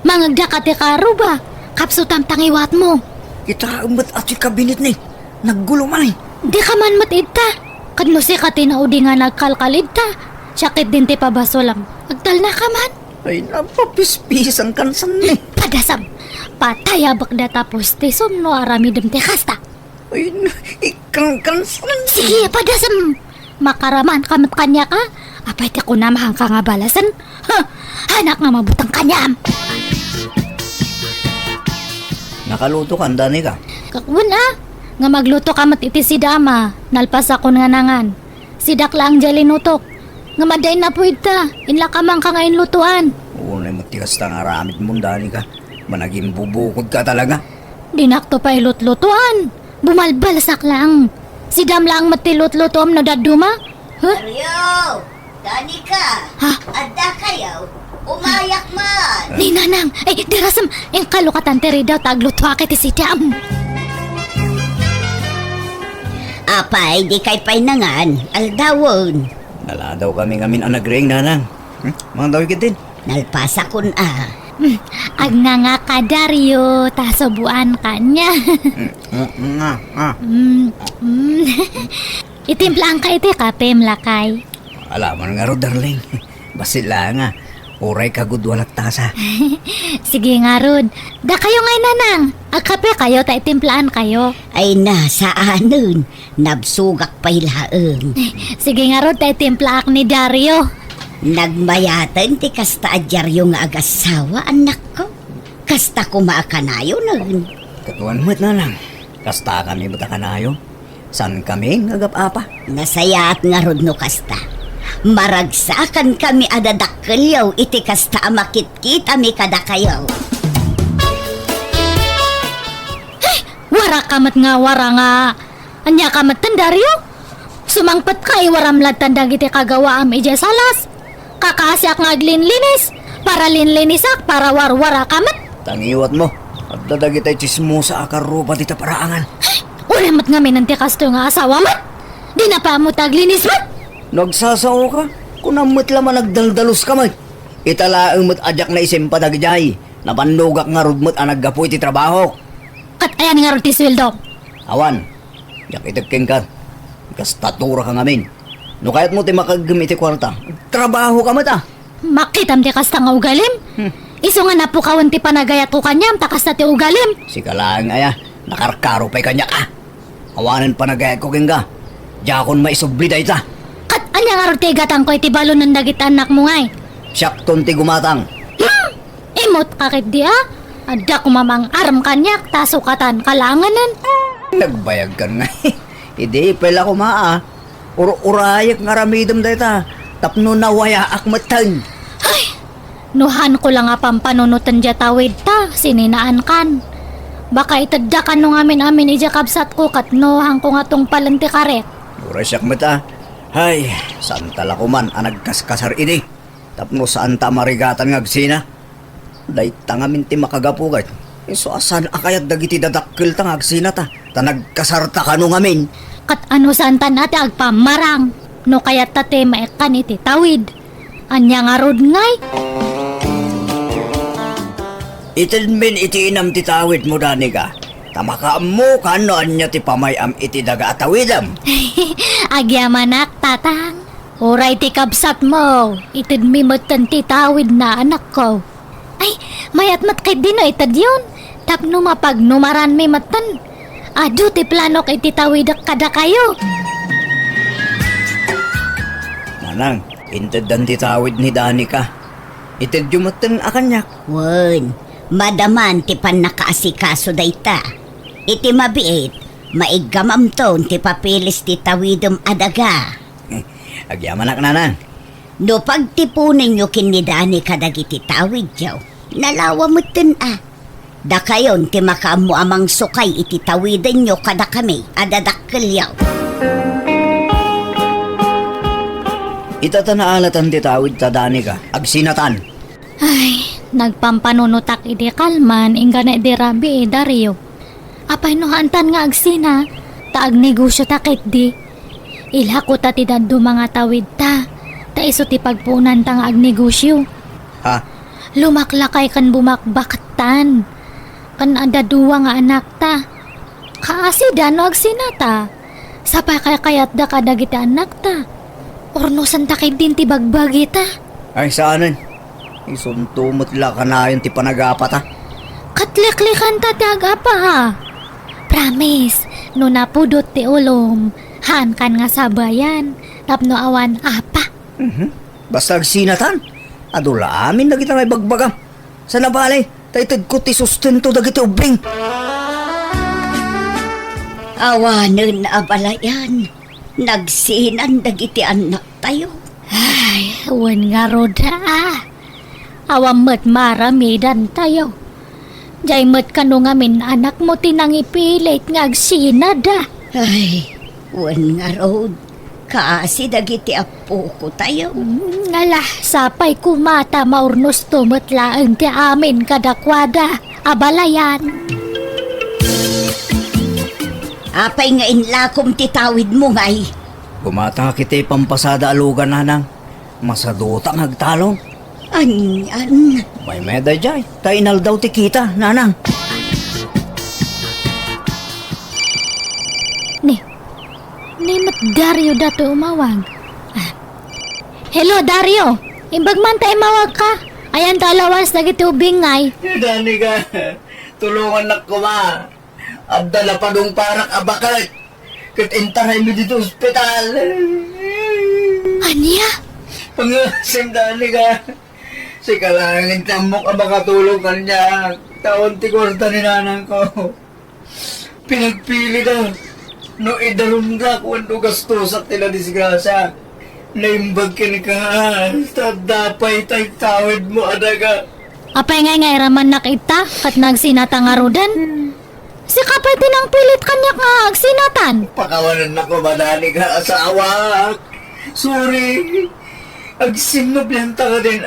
Mangagda ka ti karo ba? Kapsutam tangiwat mo.
Kita umat at yung kabinet ni. Naggulo man
Di ka man matidta. Kadno si ka tinaudi nga nagkalkalid ta. Sakit din ti pabaso lang. Agdal na ka man.
Ay, napapispis ang kansan ni.
Padasam. Patayabak na tapos ti sumno aramidem ti kasta.
Ay, ikang kansan.
Sige, padasam. Makaraman kamat kanya ka. Apay ti kunamahang ka nga balasan. Ha! Hanak nga mabutang kanyam.
Nakaluto ka, dani ka.
Kakwan nga magluto ka mat iti si dama. Nalpas ako nga nangan. Sidak lang dyan linutok. Nga maday na po ita. Inla ka man ka ngayon lutuan.
Oo na matigas ta nga ramit mo, dani ka. Managing bubukod ka talaga.
Dinakto pa ilutlutuan. Bumalbalsak lang. Si dam lang matilutlutom na daduma. Huh?
Aryo! Dani ka!
Ha?
Adda kayo! Umayak man!
Ni nanang. Ay, dirasam. Yung kalukatan tiri daw tagluto akit si dam.
Apay, di kay painangan. Aldawon.
Nala daw kami ngamin ang nagring, nanang. Mga daw din.
Nalpasa kun
Ag nga ka Dario. Tasobuan ka niya. Itimplaan ka iti kapem lakay.
Alaman nga ro, darling. Basila nga. Uray ka gudwalat tasa.
Sige nga Rod. Da kayo ngay nanang. Agkape kayo ta itimplaan kayo.
Ay nasa anon. Nabsugak pa'y laeng.
Sige nga Rod ta itimplaak ni Dario.
Nagmayatan ti kasta adyaryo nga agasawa anak ko. Kasta ko maakanayo nun.
Katuan mo't nanang. Kasta kami matakanayo. San kami ngagap-apa?
Nasayaat nga rod no kasta. Maragsakan kami adadakkelyaw iti kasta amakit-kit ami kadakayaw.
Wara kamat nga wara nga. Anya kamat tan Dario. Sumangpat ka iwaramlad tandag iti kagawa am ija salas. Kakasyak nga aglinlinis. Para linlinisak para warwara kamat.
Tangiwat mo. At dadagitay chismosa akarupa dita paraangan.
Ulimat nga minanti kasto nga asawa mat. Di na pa mo taglinis mat.
Nagsasao ka? Kung namit laman nagdaldalos ka mat. Italaang mo't adyak na isimpa dagijay. Napandugak nga rudmot ang naggapo iti trabaho.
Kat ayan nga ron ti sweldo.
Awan. Yak itigking ka. Kastatura ka ngamin. No kahit mo ti makagam iti kwarta. Trabaho ka mata.
Makitam ti kasta nga ugalim. Iso nga napukawan ti panagayat ko kanyam takas na ti ugalim.
Sikalaan aya. Nakarkaro pa'y kanya ka. Awanan pa nagayat ko ka. Jakon maisubli day ta.
Kat anya nga ron ti gatang ko iti balo ng dagit anak mo ngay.
Siyakton ti gumatang.
Imot kakit di Adda kumamang aram kanyak tasukatan kalanganan.
Nagbayag ka nga. Hindi pala ko Urayak nga ramidam day ta. Tapno na waya akmatan.
Nuhan ko lang nga pampanunutan dya tawid ta, sininaan kan. Baka itadda ka nung amin ijakabsat ko kat nohang ko nga tong palanti karet.
Urasyak mata. Hay, saan tala ko man ang nagkaskasar ini. Tapno saan ta marigatan nga agsina. Day tangamin ti makagapugat. So asan akayat dagiti dadakkel ta nga agsina ta. Ta nagkasarta ka nung amin.
Kat ano saan ta nati agpamarang. No kayat tate maekan iti tawid. Anya nga rod ngay.
Itilmin iti inam ti tawid mo dani ka. Tamaka mo kano anya ti pamayam iti daga atawidam.
Agyamanak tatang. Oray ti kabsat mo. Itidmi mo ti tawid na anak ko. Ay, mayat mat kay dino itad yun. Tapno mapagnumaran mi matan. Adu ti plano kay ti tawid kada kayo.
Manang, intad dan ti tawid ni dani ka. Itid yumatan akanyak.
Wen, madaman ti pan nakaasikaso dayta. Iti mabiit, maigamam ton ti papilis ti tawidom adaga.
Agyamanak nanan.
No pagtipunin nyo kinidani kadagiti tawid yaw, nalawa mo tun Da kayon ti makaammo amang sukay ititawiden nyo kada kami adadakkelyaw.
Itatanaalatan ti tawid tadani ka, agsinatan.
Ay, nagpampanunutak idi kalman, inga na idi rabi Dario. Apay no hantan nga agsina, taag negosyo takit di. Ilhako ta ti daddo mga tawid ta, ta iso ti pagpunan ta nga agnegosyo.
Ha?
Lumaklakay kan bumakbaktan, kan adaduwa nga anak ta. Kaasida no agsinata, sapay kayat da kadagiti anak ta. Ornosan takit din ti bagbagi ta.
Ay saanan? Isuntumot la ka na yun ti panagapat ha.
Katliklikan ta ti agapa ha. Promise, no napudot ti ulom, han kan nga sabayan, tapno awan apa.
Basta agsinatan. Adula amin na kita may bagbagam. Sa nabalay, taytad ko ti sustento dagiti ubing.
Awanen abalayan. Nagsinan dagiti anak tayo.
Ay, wen nga roda ah. Awam met maramidan tayo. Jay met kano nga min anak mo tinang ipilit nga agsinada.
Ay, wan nga road. Kaasi dagiti apo ko tayo.
Ngala, sapay kumata maurnos tumetlaan ti amin kadakwada. Abalayan.
Apay nga inlakom titawid mo ngay.
Gumata kita pampasada alugan nanang. Masadota ngagtalong.
Anyan.
May meda jay. Tainal daw ti kita, nanang.
Ni mat Dario dato umawag. Hello Dario, imbag man tayo mawag ka. Ayan talawas dagiti ubingay.
Dani ka, tulungan na ko ma. Abdala pa dong parak abakal. Kat intaray mo dito ospital.
Anya?
Pangasim dani ka. Si kalangin tamok ang makatulong kanya. Taon ti kwarta ni nanang ko. Pinagpili daw. No idarong ka kung ano gastos at tila disgrasya. Naimbag ka. Tadapay tay tawid mo adaga.
Apay ngay raman nakita kat nagsinatang Si kapay tinang pilit kanyak nga agsinatan.
Pakawanan na ko madani ka asawa. Sorry. Agsinublanta ka din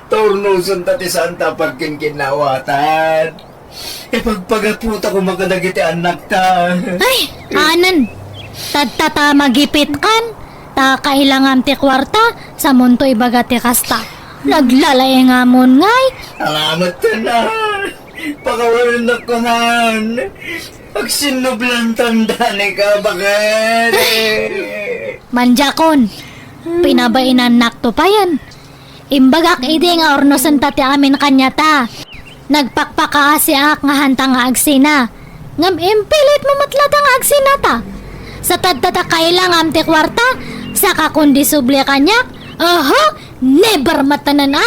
Tornuson tati santa pagkinkinawatan. Pagpagaputa ko makadagiti anak ta.
Ay, anan. Tadtata magipit kan. Ta kailangan ti kwarta sa munto ibagati kasta. Naglalay nga mon ngay.
Salamat ka na. Pakawalan na ko man. Agsinublantan dani ka bakit?
Manjakon. Pinabainan nakto pa yan. Imbagak ide nga ornosan tati amin kanya ta. Nagpakpakaasi ak nga hanta nga agsina. Ngam impilit mo matlata nga agsina ta. Sa tadtata kailangan ti kwarta, saka kundi subli kanyak. Never matanan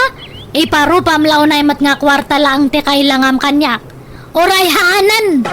Iparupam launay mat nga kwarta lang ti kailangan kanyak. Oray haanan.